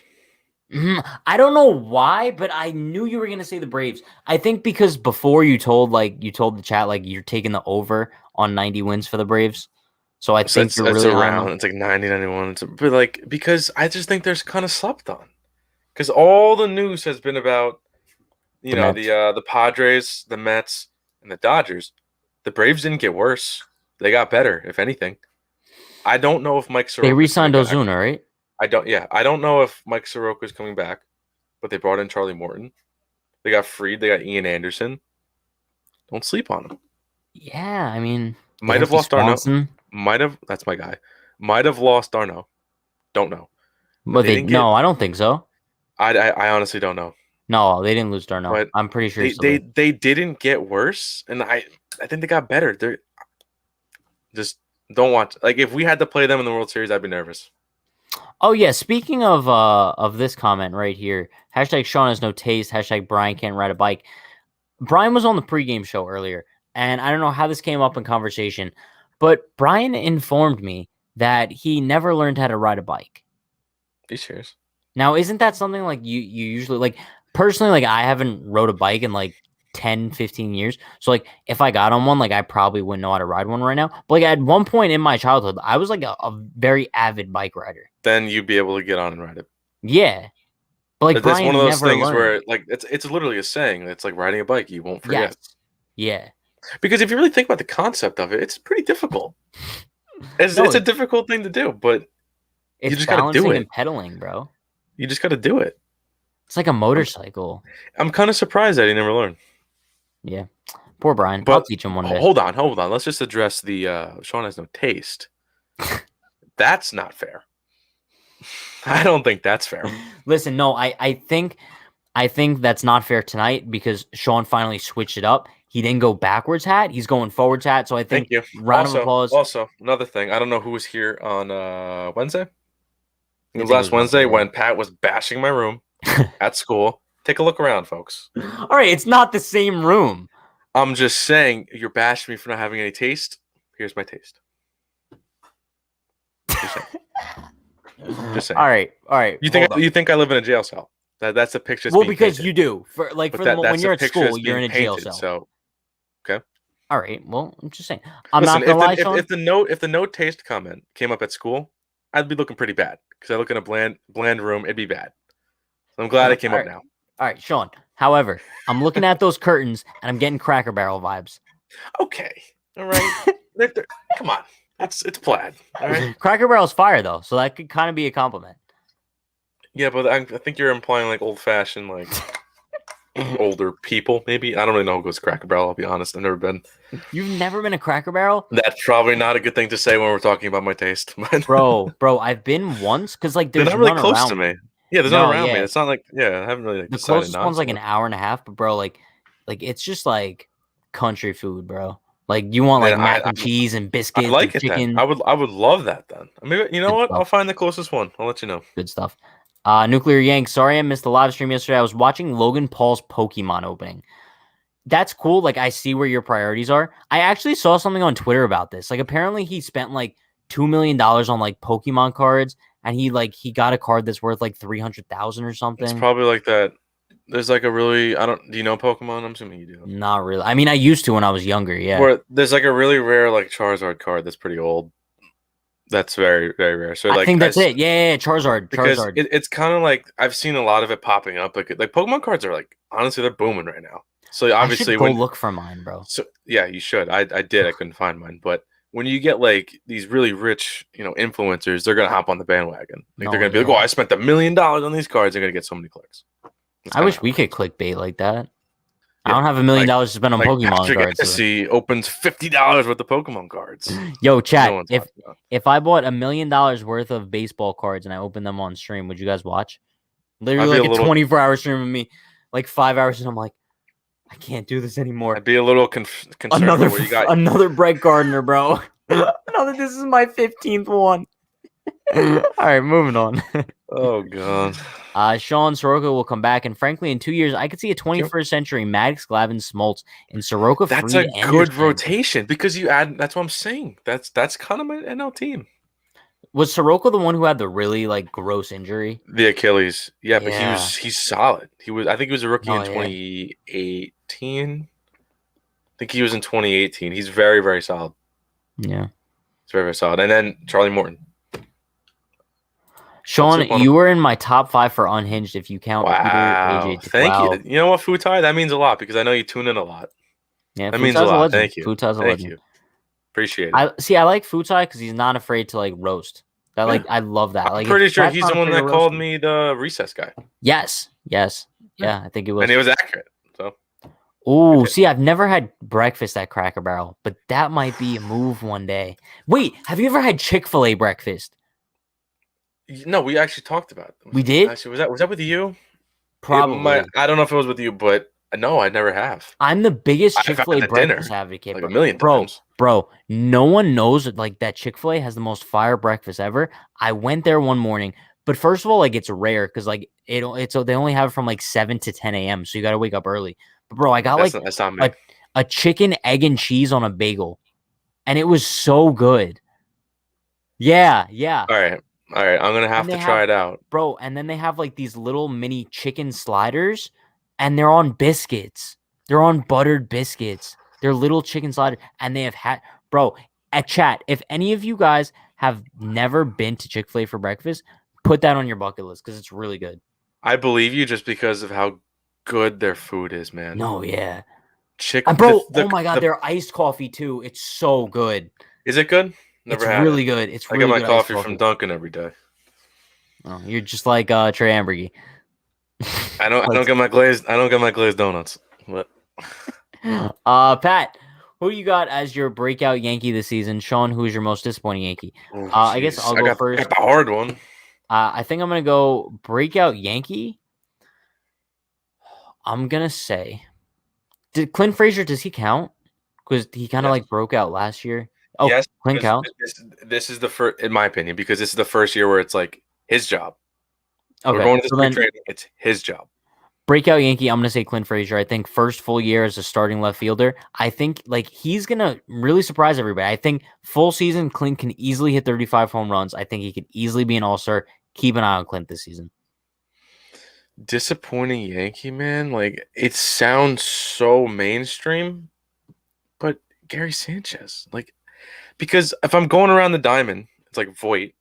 I don't know why, but I knew you were going to say the Braves. I think because before you told the chat, like, you're taking the over on 90 wins for the Braves. So I think you're really around. It's like 90, 91. But like, because I just think there's kind of slept on. Because all the news has been about, the Padres, the Mets, and the Dodgers. The Braves didn't get worse. They got better, if anything. I don't know if Mike Soroka. They re-signed Ozuna, right? I don't know if Mike Soroka is coming back, but they brought in Charlie Morton. They got Fried. They got Ian Anderson. Don't sleep on them. Yeah, I mean, might have lost Darno. That's my guy. Might have lost Darno. Don't know. But I don't think so. I honestly don't know. No, they didn't lose Darno. But I'm pretty sure they didn't get worse, and I think they got better. They're just don't want like if we had to play them in the World Series, I'd be nervous. Oh yeah, speaking of this comment right here, hashtag Sean has no taste, hashtag Brian can't ride a bike. Brian was on the pregame show earlier, and I don't know how this came up in conversation, but Brian informed me that he never learned how to ride a bike. Are you serious? Now, isn't that something like you usually like? Personally, like I haven't rode a bike in like 10, 15 years. So like if I got on one, like I probably wouldn't know how to ride one right now. But like at one point in my childhood, I was like a very avid bike rider. Then you'd be able to get on and ride it. Yeah. But like that's one of those things where like it's literally a saying. It's like riding a bike, you won't forget. Yes. Yeah. Because if you really think about the concept of it, it's pretty difficult. It's a difficult thing to do, but you just gotta do it. And pedaling, bro. You just gotta do it. It's like a motorcycle. I'm kind of surprised that he never learned. Yeah. Poor Brian. But I'll teach him one day. Hold on. Let's just address the Sean has no taste. That's not fair. I don't think that's fair. Listen, no, I think that's not fair tonight because Sean finally switched it up. He didn't go backwards hat. He's going forwards hat. So I think Thank you. Round of applause. Also, another thing. I don't know who was here on Wednesday. It was last Wednesday when Pat was bashing my room at school. Take a look around, folks. All right, it's not the same room. I'm just saying, you're bashing me for not having any taste. Here's my taste. Just saying. All right. You think I live in a jail cell? That's a picture. Well, because painted. You do. When you're at school, you're in a jail cell. So, okay. All right. Well, I'm just saying. I'm not gonna lie, Sean. If the no taste comment came up at school, I'd be looking pretty bad because I look in a bland room. It'd be bad. So I'm glad it came up now. All right, Sean. However, I'm looking at those curtains and I'm getting Cracker Barrel vibes. Okay. All right. Come on. It's plaid. All right. Cracker Barrel's fire though, so that could kind of be a compliment. Yeah, but I think you're implying like old-fashioned, like older people. Maybe I don't really know who goes Cracker Barrel. I'll be honest. I've never been. You've never been a Cracker Barrel? That's probably not a good thing to say when we're talking about my taste. bro, I've been once because like there's not really none close around to me. Yeah, there's none around me. It's not like I haven't really. Like, the closest one's like an hour and a half, but bro, like it's just like country food, bro. Like you want like mac and cheese and biscuits. I like and chicken. Then. I would love that then. Maybe you know what? Stuff. I'll find the closest one. I'll let you know. Good stuff. Nuclear Yank. Sorry I missed the live stream yesterday. I was watching Logan Paul's Pokemon opening. That's cool. Like I see where your priorities are. I actually saw something on Twitter about this. Like apparently he spent like $2 million on like Pokemon cards, and he got a card that's worth like 300,000 or something. It's probably like that. There's like a really do you know Pokemon? I'm assuming you do. Not really. I mean, I used to when I was younger. Yeah. Where there's like a really rare like Charizard card that's pretty old. That's very, very rare. So I think that's it. Yeah, Charizard. Charizard. It's kind of like I've seen a lot of it popping up. Like Pokemon cards are like honestly they're booming right now. So obviously I should go look for mine, bro. So yeah, you should. I did. I couldn't find mine, but when you get like these really rich, influencers, they're gonna hop on the bandwagon. Like they're gonna be like, "Oh, I spent $1 million on these cards. They're gonna get so many clicks." I wish we could clickbait like that. I don't have $1 million to spend on Pokemon Patrick cards. Hennessy opens $50 worth of Pokemon cards. Yo, chat. If I bought $1 million worth of baseball cards and I opened them on stream, would you guys watch? Literally like a 24-hour stream of me, like 5 hours, and I'm like, I can't do this anymore. I'd be a little concerned. What you got. Another Brett Gardner, bro. This is my 15th one. All right, moving on. Oh god. Sean Soroka will come back, and frankly, in 2 years, I could see a 21st century Maddox, Glavine, Smoltz, and Soroka. That's a good rotation because you add. That's what I'm saying. That's kind of my NL team. Was Soroka the one who had the really like gross injury? The Achilles. Yeah, but he's solid. I think he was a rookie in 2018. I think he was in 2018. He's very, very solid. Yeah. He's very, very solid. And then Charlie Morton. Sean, you were in my top 5 for Unhinged if you count Peter, AJ. Thank you. You know what, Futai? That means a lot because I know you tune in a lot. Yeah, that means a lot. Thank you. Futai's a legend. You. Appreciate it. I like Futai because he's not afraid to like roast. I love that. I'm pretty sure he's the one that called me the recess guy. Yes. Yeah, I think it was. And it was accurate. So. Oh, see, I've never had breakfast at Cracker Barrel, but that might be a move one day. Wait, have you ever had Chick-fil-A breakfast? No, we actually talked about it. We did? Actually, was that with you? Probably. I don't know if it was with you, but no, I never have. I'm the biggest Chick-fil-A breakfast advocate. Like a million times. Bro, no one knows like that Chick-fil-A has the most fire breakfast ever. I went there one morning, but first of all, like it's rare because like they only have it from like 7 to 10 a.m. So you got to wake up early. But bro, I got a chicken, egg, and cheese on a bagel, and it was so good. Yeah. All right, I'm going to have to try it out. Bro, and then they have like these little mini chicken sliders, and they're on biscuits. They're on buttered biscuits. They're little chicken sliders, and they have bro, at chat, if any of you guys have never been to Chick-fil-A for breakfast, put that on your bucket list because it's really good. I believe you just because of how good their food is, man. No, yeah. Bro, oh my God, their iced coffee too. It's so good. Is it good? It's really good. It's really good. I get my coffee from Dunkin' every day. Oh, you're just like Trey Ambergy. I don't get my glazed donuts. What? Pat, who you got as your breakout Yankee this season? Sean, who is your most disappointing Yankee? I guess I'll go first. I got the hard one. I think I'm gonna go breakout Yankee. I'm gonna say, did Clint Frazier? Does he count? Because he kind of like broke out last year. Oh, yes, Clint count. This is the first, in my opinion, because this is the first year where it's like his job. Okay, we're going to spring training. It's his job. Breakout Yankee, I'm going to say Clint Frazier. I think first full year as a starting left fielder. I think like he's going to really surprise everybody. I think full season, Clint can easily hit 35 home runs. I think he could easily be an all-star. Keep an eye on Clint this season. Disappointing Yankee, man. Like, it sounds so mainstream, but Gary Sanchez. Like, because if I'm going around the diamond, it's like Voit.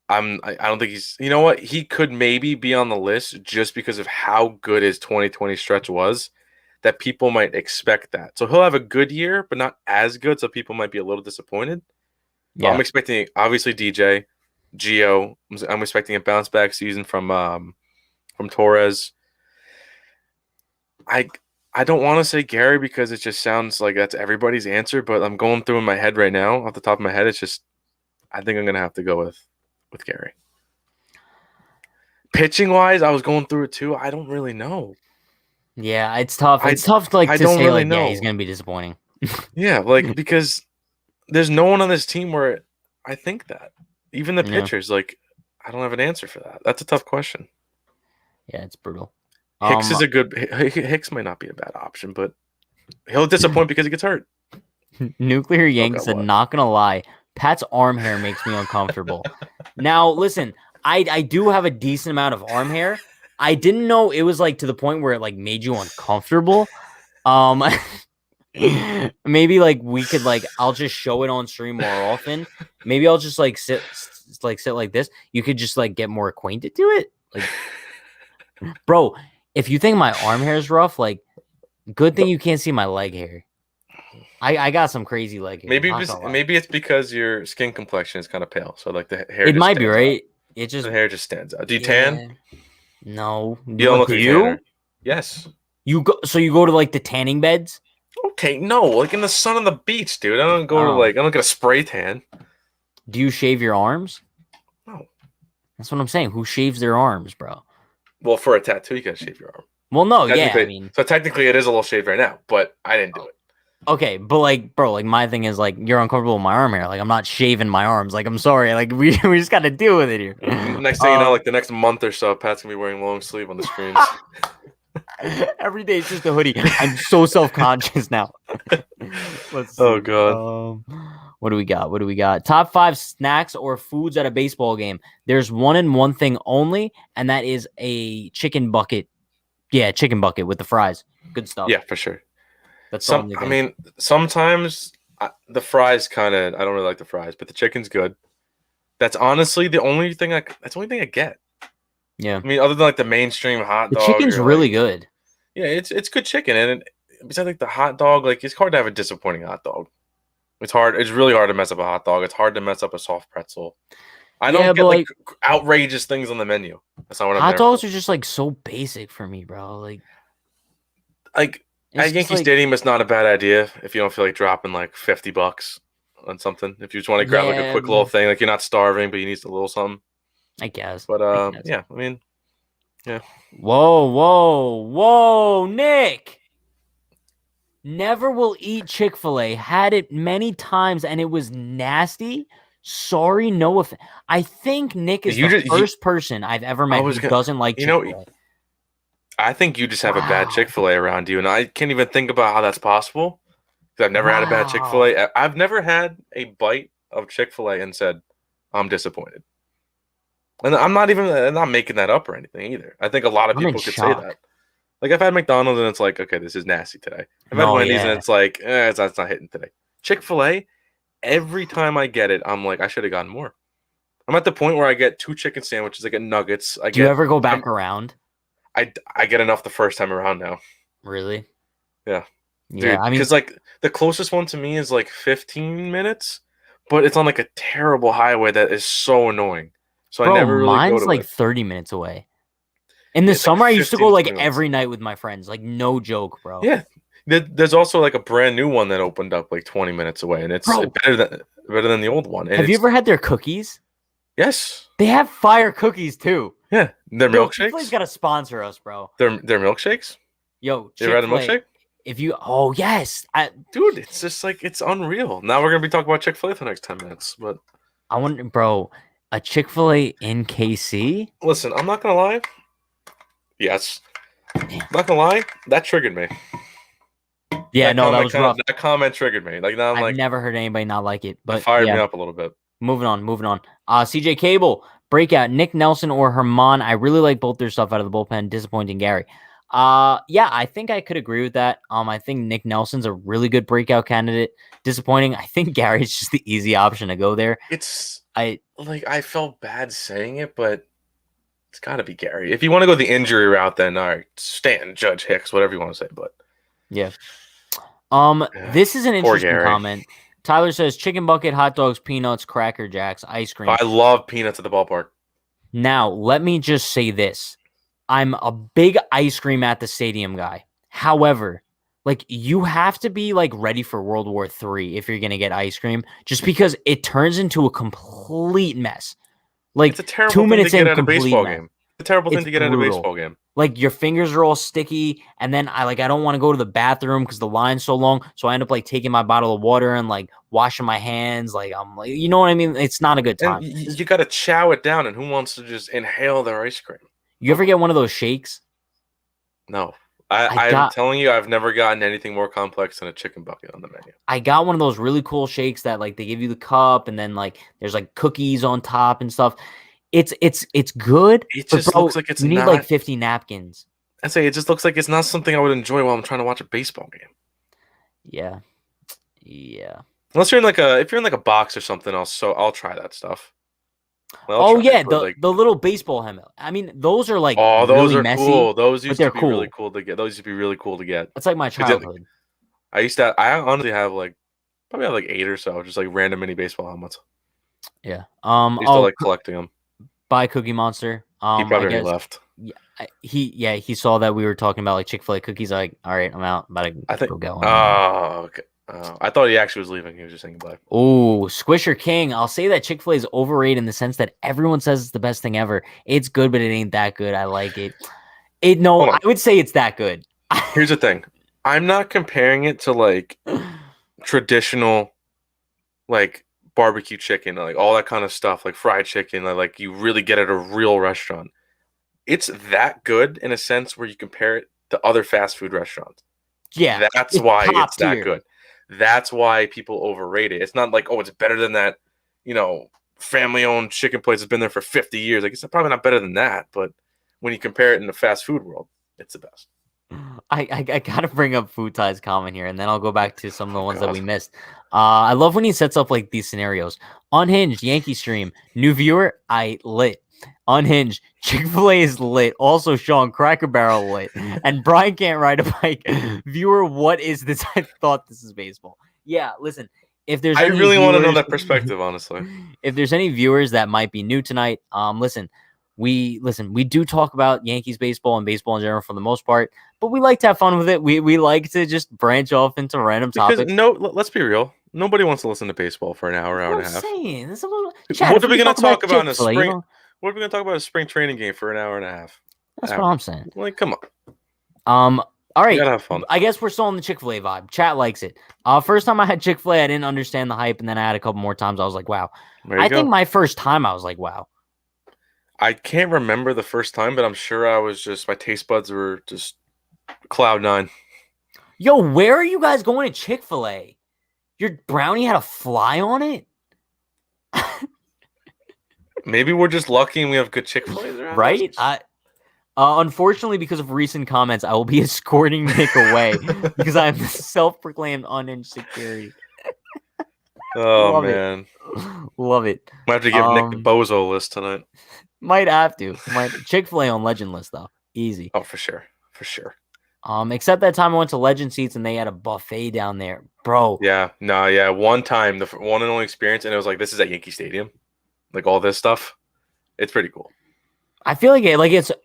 I don't think he's. You know what? He could maybe be on the list just because of how good his 2020 stretch was. That people might expect that. So he'll have a good year, but not as good. So people might be a little disappointed. Yeah. But I'm expecting obviously DJ, Gio. I'm expecting a bounce back season from Torres. I don't want to say Gary because it just sounds like that's everybody's answer, but I'm going through in my head right now. Off the top of my head, it's just I think I'm gonna have to go with Gary. Pitching wise, I was going through it too. I don't really know. Yeah, it's tough. It's tough to say really like, yeah, he's gonna be disappointing. Yeah, like because there's no one on this team where I think that. Even the pitchers, like I don't have an answer for that. That's a tough question. Yeah, it's brutal. Hicks is a good. Hicks might not be a bad option, but he'll disappoint because he gets hurt. Nuclear Yank said, "Not gonna lie, Pat's arm hair makes me uncomfortable." Now, listen, I do have a decent amount of arm hair. I didn't know it was like to the point where it like made you uncomfortable. Maybe like we could like I'll just show it on stream more often. Maybe I'll just like sit like this. You could just like get more acquainted to it. Like, bro, if you think my arm hair is rough, like, good thing you can't see my leg hair. I got some crazy leg hair. Maybe it's because your skin complexion is kind of pale, so like the hair. It might be right. Out. It just the hair just stands out. Do you tan? No. You don't look like you? Yes. You go to like the tanning beds? Okay, no, like in the sun on the beach, dude. I don't go to I don't get a spray tan. Do you shave your arms? No. That's what I'm saying. Who shaves their arms, bro? Well, for a tattoo, you gotta shave your arm. Well, no, yeah, I mean, so technically it is a little shaved right now, but I didn't do it. Okay, but like, bro, like my thing is like you're uncomfortable with my arm hair. Like I'm not shaving my arms. Like I'm sorry. Like we just got to deal with it here. Next thing you know, like the next month or so, Pat's gonna be wearing long sleeve on the screens. Every day it's just a hoodie. I'm so self-conscious now. Let's see. Oh god. What do we got? What do we got? Top 5 snacks or foods at a baseball game. There's one and one thing only, and that is a chicken bucket. Yeah, chicken bucket with the fries. Good stuff. Yeah, for sure. That's I mean, sometimes the fries I don't really like the fries, but the chicken's good. That's honestly the only thing I get. Yeah. I mean, other than like the mainstream hot dog. The chicken's really good. Yeah, it's good chicken, and besides like the hot dog, like it's hard to have a disappointing hot dog. It's hard. It's really hard to mess up a hot dog. It's hard to mess up a soft pretzel. I don't get like outrageous things on the menu. That's not what I'm. Hot dogs are just like so basic for me, bro. Like at Yankee Stadium, it's not a bad idea if you don't feel like dropping like $50 on something. If you just want to grab like a quick little thing, like you're not starving, but you need a little something. I guess. But yeah, I mean, yeah. Whoa, Nick. Never will eat Chick-fil-A. Had it many times and it was nasty. Sorry, no offense. I think Nick is the first person I've ever met who doesn't like Chick-fil-A. I think you just have a bad Chick-fil-A around you, and I can't even think about how that's possible because I've never had a bad Chick-fil-A. I've never had a bite of Chick-fil-A and said, I'm disappointed. And I'm not making that up or anything either. I think a lot of people could say that. Like, I've had McDonald's and it's like, okay, this is nasty today. I've had Wendy's and it's like, it's not hitting today. Chick-fil-A, every time I get it, I'm like, I should have gotten more. I'm at the point where I get 2 chicken sandwiches, I get nuggets. Do you ever go back around? I get enough the first time around now. Really? Yeah. Yeah, I mean, because like the closest one to me is like 15 minutes, but it's on like a terrible highway that is so annoing. So I never really go to like 30 minutes away. In the summer, I used to go like every night with my friends. Like no joke, bro. Yeah. There's also like a brand new one that opened up like 20 minutes away, and it's better than the old one. And have you ever had their cookies? Yes. They have fire cookies too. Yeah, their milkshakes. Chick-fil-A's got to sponsor us, bro. Their milkshakes. Yo, you ever had a milkshake? Yes, dude, it's just like it's unreal. Now we're gonna be talking about Chick-fil-A for the next 10 minutes, but I wonder, bro, a Chick-fil-A in KC. Listen, I'm not gonna lie. Yes, I'm not gonna lie. That triggered me. Yeah, that was rough. That comment triggered me. Like now, I've never heard anybody not like it, but it fired me up a little bit. Moving on. CJ Cable, Breakout, Nick Nelson or Herman. I really like both their stuff out of the bullpen. Disappointing Gary. Yeah, I think I could agree with that. I think Nick Nelson's a really good breakout candidate. Disappointing. I think Gary's just the easy option to go there. I felt bad saying it, but it's got to be Gary. If you want to go the injury route, then all right, Stan, Judge, Hicks, whatever you want to say. But yeah. This is an interesting comment. Tyler says chicken bucket, hot dogs, peanuts, Cracker Jacks, ice cream. I love peanuts at the ballpark. Now, let me just say this. I'm a big ice cream at the stadium guy. However, like you have to be like ready for World War III if you're going to get ice cream, just because it turns into a complete mess. Like it's a terrible 2 minutes thing to get in, at a baseball mess. game. It's a terrible thing to get at a baseball game. Like your fingers are all sticky, and then I don't want to go to the bathroom because the line's so long. So I end up like taking my bottle of water and like washing my hands. Like I'm like, you know what I mean? It's not a good time. And you got to chow it down, and who wants to just inhale their ice cream? You ever get one of those shakes? No. I'm telling you, I've never gotten anything more complex than a chicken bucket on the menu. I got one of those really cool shakes that like they give you the cup, and then like there's like cookies on top and stuff. It's good. It just looks like you need like 50 napkins. I say it just looks like it's not something I would enjoy while I'm trying to watch a baseball game. Yeah. Unless you're in like a box or something else, I'll try that stuff. The little baseball helmet. I mean, those are like those really are messy, cool. Those used to be cool. really cool to get. Those used to be really cool to get. It's like my childhood. I honestly have probably have like 8 or so, just like random mini baseball helmets. Yeah. I used to like collecting them. Buy Cookie Monster. He probably left. He saw that we were talking about like Chick-fil-A cookies. Like, all right, I'm out. I'm about to I think. go get one. Oh, okay. I thought he actually was leaving. He was just saying goodbye. Oh, Squisher King. I'll say that Chick-fil-A is overrated in the sense that everyone says it's the best thing ever. It's good, but it ain't that good. I like it. I would say it's that good. Here's the thing. I'm not comparing it to like traditional like barbecue chicken, like all that kind of stuff, like fried chicken, like you really get at a real restaurant. It's that good in a sense where you compare it to other fast food restaurants. Yeah, that's why it's that tier. good. That's why people overrate it. It's not like, oh, it's better than that, family-owned chicken place that's been there for 50 years. Like, it's probably not better than that, but when you compare it in the fast food world, it's the best. I gotta bring up Food Tie's comment here, and then I'll go back to some of the ones that we missed. I love when he sets up like these scenarios. Unhinged, Yankee stream, new viewer, I lit. Unhinged, Chick-fil-A is lit. Also, Sean, Cracker Barrel lit. And Brian can't ride a bike. Viewer, what is this? I thought this is baseball. Yeah, listen, if there's I any really want to know viewers- that perspective, honestly. If there's any viewers that might be new tonight, listen, we do talk about Yankees baseball and baseball in general for the most part, but we like to have fun with it. We like to just branch off into random topics. Let's be real. Nobody wants to listen to baseball for an hour and a half. What are we going to talk about in a spring? What are we going to talk about a spring training game for an hour and a half? That's what I'm saying. Like, come on. All right. You gotta have fun. I guess we're still on the Chick-fil-A vibe. Chat likes it. First time I had Chick-fil-A, I didn't understand the hype, and then I had a couple more times. I was like, wow. I think my first time I was like, wow. I can't remember the first time, but I'm sure my taste buds were just cloud nine. Yo, where are you guys going to Chick-fil-A? Your brownie had a fly on it? Maybe we're just lucky and we have good Chick-fil-A's around right? Unfortunately, because of recent comments, I will be escorting Nick away because I am the self-proclaimed unhinged security. Oh, man. Love it. Might have to give Nick the bozo list tonight. Might have to. Chick-fil-A on legend list, though. Easy. Oh, for sure. For sure. Except that time I went to Legend Seats and they had a buffet down there. Bro. Yeah. No, yeah. One time, the one and only experience, and it was like, this is at Yankee Stadium. Like, all this stuff. It's pretty cool. I feel like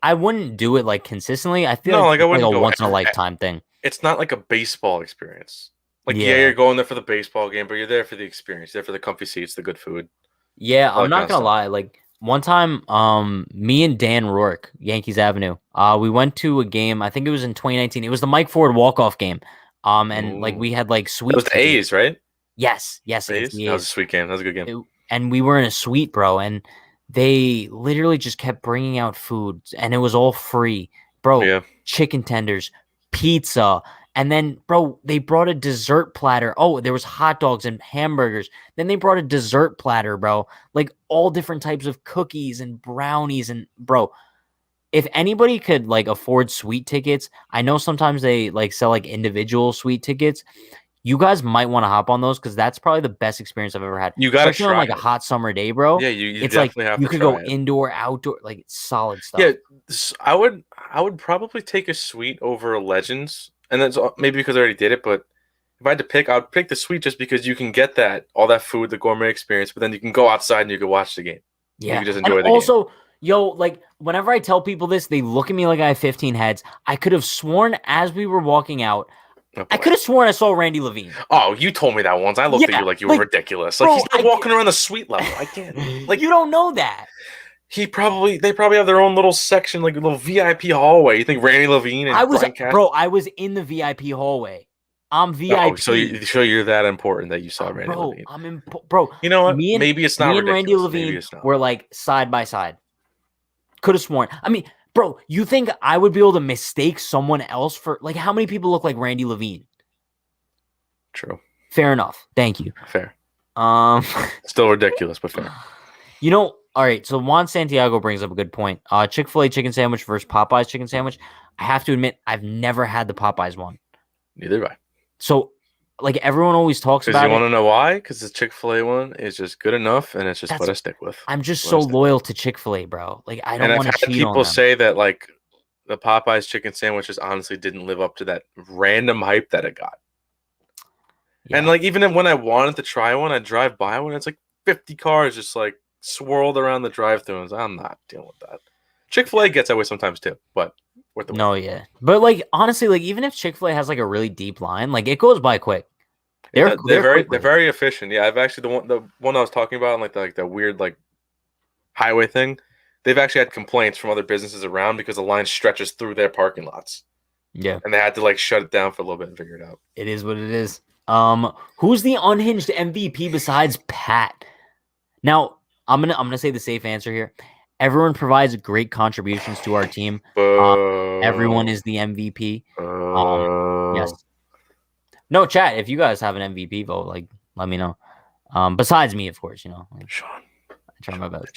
I wouldn't do it like consistently. I feel like it's like a once in a lifetime thing. It's not like a baseball experience. Like, you're going there for the baseball game, but you're there for the experience. You're there for the comfy seats, the good food. Yeah, I'm not gonna lie. Like one time, me and Dan Rourke, Yankees Avenue, we went to a game. I think it was in 2019. It was the Mike Ford walk-off game. And like we had like suite. It was the A's, right? Yes. That was a sweet game. That was a good game. And we were in a suite, bro, and they literally just kept bringing out food, and it was all free, bro. Yeah. Chicken tenders, pizza, and then, bro, they brought a dessert platter. Oh, there was hot dogs and hamburgers. Then they brought a dessert platter, bro, like all different types of cookies and brownies. And, bro, if anybody could like afford suite tickets, I know sometimes they like sell like individual suite tickets. You guys might want to hop on those because that's probably the best experience I've ever had. You got to try on like a hot summer day, bro. Yeah, you it's definitely like have you to could try go it. Indoor, outdoor, like it's solid stuff. Yeah, I would probably take a suite over a Legends, and that's maybe because I already did it. But if I had to pick, I'd pick the suite just because you can get all that food, the gourmet experience, but then you can go outside and you can watch the game. Yeah, you can just enjoy the also, game. Yo, like whenever I tell people this, they look at me like I have 15 heads. I could have sworn as we were walking out. I could have sworn I saw Randy Levine. Oh, you told me that once. I looked at you like you were ridiculous. Like, bro, he's not walking around the suite level. I can't. Like, you don't know that. They probably have their own little section, like a little VIP hallway. You think Randy Levine and Brian Cashman? Bro, I was in the VIP hallway. I'm VIP. Oh, so you're that important that you saw Randy Levine. Bro. You know what? Maybe it's not ridiculous. Randy Levine were like side by side. Could have sworn. I mean, bro, you think I would be able to mistake someone else for like how many people look like Randy Levine? True. Fair enough. Thank you. Fair. Still ridiculous, but fair. You know, all right. So Juan Santiago brings up a good point. Chick-fil-A chicken sandwich versus Popeyes chicken sandwich. I have to admit, I've never had the Popeyes one. Neither have I. So, like everyone always talks about it. You want to know why? Because the Chick-fil-A one is just good enough, and it's just what I stick with. I'm just so loyal to Chick-fil-A, bro. Like I don't want to cheat on them. People say that like the Popeyes chicken sandwiches honestly didn't live up to that random hype that it got. Yeah. And like even when I wanted to try one, I drive by one. It's like 50 cars just like swirled around the drive-thru. I'm not dealing with that. Chick-fil-A gets that way sometimes too, but worth the wait. No, yeah. But like honestly, like even if Chick-fil-A has like a really deep line, like it goes by quick. They're very efficient. Yeah, I've actually the one I was talking about, like the weird like highway thing. They've actually had complaints from other businesses around because the line stretches through their parking lots. Yeah, and they had to like shut it down for a little bit and figure it out. It is what it is. Who's the unhinged MVP besides Pat? Now, I'm gonna say the safe answer here. Everyone provides great contributions to our team. Everyone is the MVP. Yes. No, chat. If you guys have an MVP vote, like let me know. Besides me, of course, like, Sean. I try my best.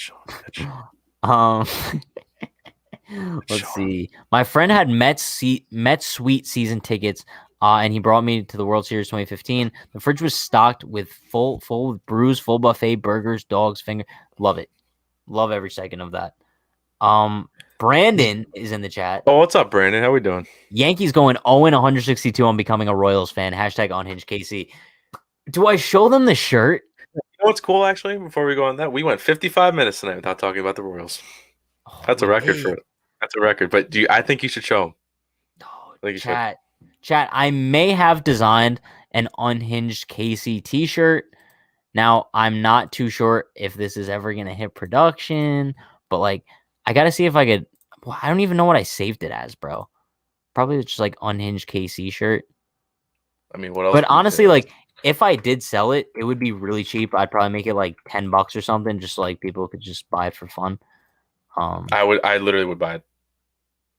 Sean. Let's see. My friend had Mets Suite season tickets, and he brought me to the World Series 2015. The fridge was stocked with full brews, full buffet, burgers, dogs, finger. Love it. Love every second of that. Brandon is in the chat. Oh, what's up, Brandon? How we doing? Yankees going 0-162 on becoming a Royals fan. Hashtag Unhinged KC. Do I show them the shirt? You know what's cool, actually? Before we go on that, we went 55 minutes tonight without talking about the Royals. That's a record for it. That's a record. But I think you should show them. Oh, chat. I may have designed an Unhinged KC t-shirt. Now, I'm not too sure if this is ever going to hit production, but like, I got to see if I could. Well, I don't even know what I saved it as, bro. Probably just like Unhinged KC shirt. I mean, what else? But honestly, like, if I did sell it, it would be really cheap. I'd probably make it like $10 or something, just so like people could just buy it for fun. I literally would buy it.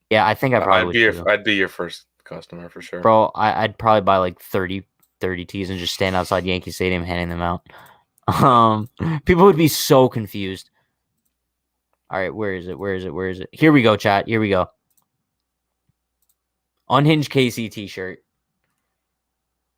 Yeah, I think I probably would. I'd be your first customer for sure, bro. I'd probably buy like 30 tees and just stand outside Yankee Stadium handing them out. People would be so confused. All right, where is it? Here we go, chat. Here we go. Unhinged KC t-shirt.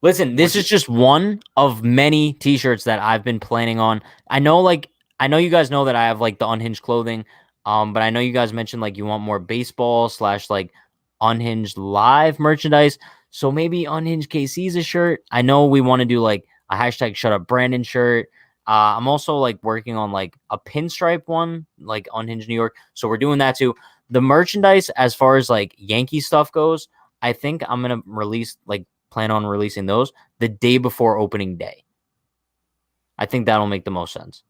Listen, this is just one of many t-shirts that I've been planning on. I know you guys know that I have like the Unhinged clothing. But I know you guys mentioned like you want more baseball / like Unhinged live merchandise. So maybe Unhinged KC's a shirt. I know we want to do like a hashtag Shut Up Brandon shirt. I'm also like working on like a pinstripe one, like Unhinged New York. So we're doing that too. The merchandise, as far as like Yankee stuff goes, I think I'm gonna plan on releasing those the day before opening day. I think that'll make the most sense.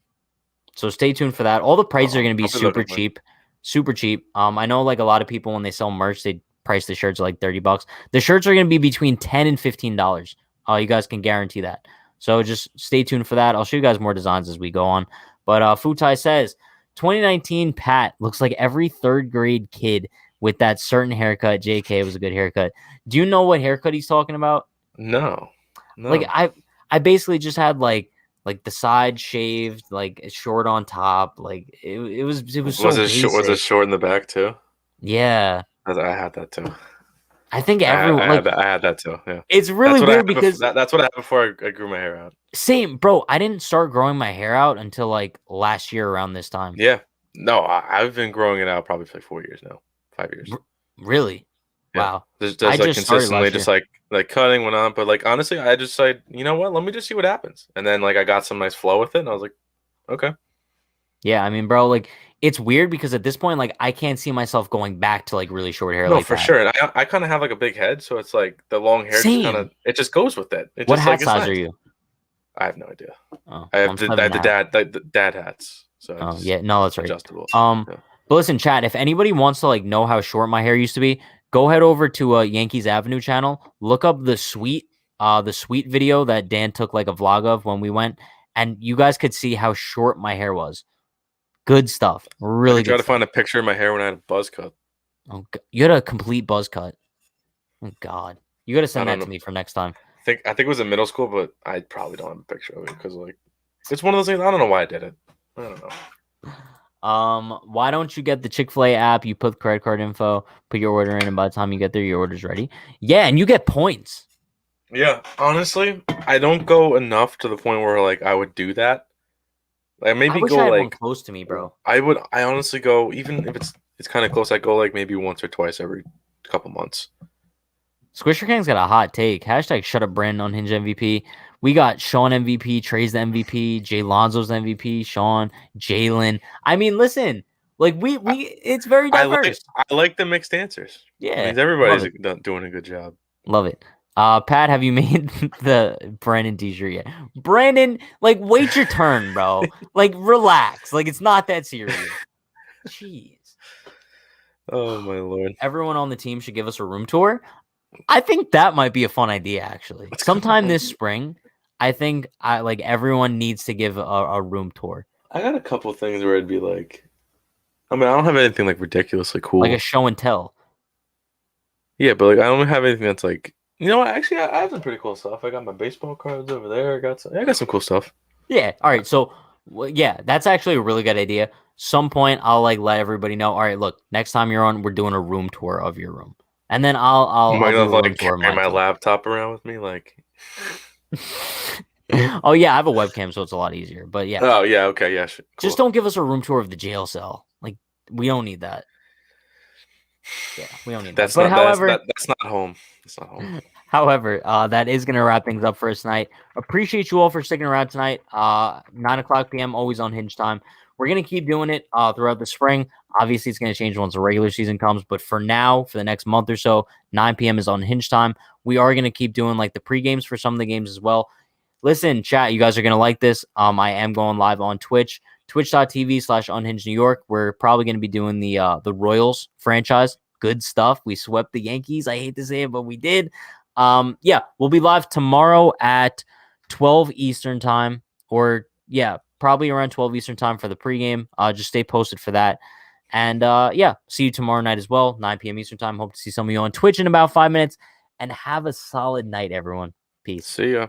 So stay tuned for that. All the prices are going to be super cheap. Super cheap. I know like a lot of people when they sell merch, they price the shirts like $30. The shirts are going to be between $10 and $15. You guys can guarantee that. So just stay tuned for that. I'll show you guys more designs as we go on. But Futai says 2019 Pat looks like every third grade kid with that certain haircut. JK was a good haircut. Do you know what haircut he's talking about? No. Like I basically just had like the side shaved, like short on top. Like it was so basic. Was it short in the back too? Yeah. I had that too. I think everyone I had that too. Yeah. It's really weird because that's what I had before I grew my hair out. Same, bro. I didn't start growing my hair out until like last year around this time. Yeah. No, I've been growing it out probably for like 4 years now. 5 years. Really? Yeah. Wow. Just like consistently just like cutting went on. But like honestly, I just like, you know what? Let me just see what happens. And then like I got some nice flow with it and I was like, okay. Yeah, I mean, bro, like it's weird because at this point, like I can't see myself going back to like really short hair. No, like for that. sure. And I kind of have like a big head, so it's like the long hair just kind of it just goes with it. What hat size are you? I have no idea. Oh, I have the dad hats. So yeah, no, that's right. Adjustable. But listen, chat, if anybody wants to like know how short my hair used to be, go head over to Yankees Avenue channel, look up the suite video that Dan took like a vlog of when we went, and you guys could see how short my hair was. Good stuff. Really good. Try to find a picture of my hair when I had a buzz cut. Oh, you had a complete buzz cut. Oh God, you got to send that to me for next time. I think it was in middle school, but I probably don't have a picture of it because like it's one of those things. I don't know why I did it. I don't know. Why don't you get the Chick-fil-A app? You put credit card info, put your order in, and by the time you get there, your order's ready. Yeah, and you get points. Yeah, honestly, I don't go enough to the point where like I would do that. Like maybe I wish go I had like one close to me, bro. I honestly go even if it's kind of close. I go like maybe once or twice every couple months. Squisher King's got a hot take. Hashtag Shut Up Brandon Unhinged MVP. We got Sean MVP, Trey's the MVP, Jay Lonzo's the MVP, Sean, Jalen. I mean, listen, Like it's very diverse. I like the mixed answers. Yeah, it means everybody's doing a good job. Love it. Pat, have you made the Brandon t-shirt yet? Brandon, like, wait your turn, bro. Like, relax. Like, it's not that serious. Jeez. Oh my Lord. Everyone on the team should give us a room tour. I think that might be a fun idea, actually. Sometime this spring, I think everyone needs to give a room tour. I got a couple things where I'd be like, I mean, I don't have anything like ridiculously cool. Like a show and tell. Yeah, but like I don't have anything that's like, you know what? Actually, I have some pretty cool stuff. I got my baseball cards over there. I got some cool stuff. Yeah. All right. So, yeah, that's actually a really good idea. Some point, I'll like let everybody know. All right, look, next time you're on, we're doing a room tour of your room, and then I'll do a like carry my laptop around with me, like. Oh yeah, I have a webcam, so it's a lot easier. But yeah. Oh yeah. Okay. Yeah. Cool. Just don't give us a room tour of the jail cell. Like, we don't need that. Yeah, we don't need that. But however, that's not home. It's not home. However, that is going to wrap things up for us tonight. Appreciate you all for sticking around tonight. 9:00 p.m. always on Hinge time. We're going to keep doing it throughout the spring. Obviously, it's going to change once the regular season comes. But for now, for the next month or so, 9 p.m. is on Hinge time. We are going to keep doing like the pre-games for some of the games as well. Listen, chat, you guys are going to like this. I am going live on Twitch, twitch.tv/unhinged New York. We're probably going to be doing the Royals franchise. Good stuff. We swept the Yankees. I hate to say it, but we did. Yeah, we'll be live tomorrow at 12 Eastern time, or yeah, probably around 12 Eastern time for the pregame. Just stay posted for that. And yeah, see you tomorrow night as well, 9 p.m. Eastern time. Hope to see some of you on Twitch in about 5 minutes. And have a solid night, everyone. Peace. See ya.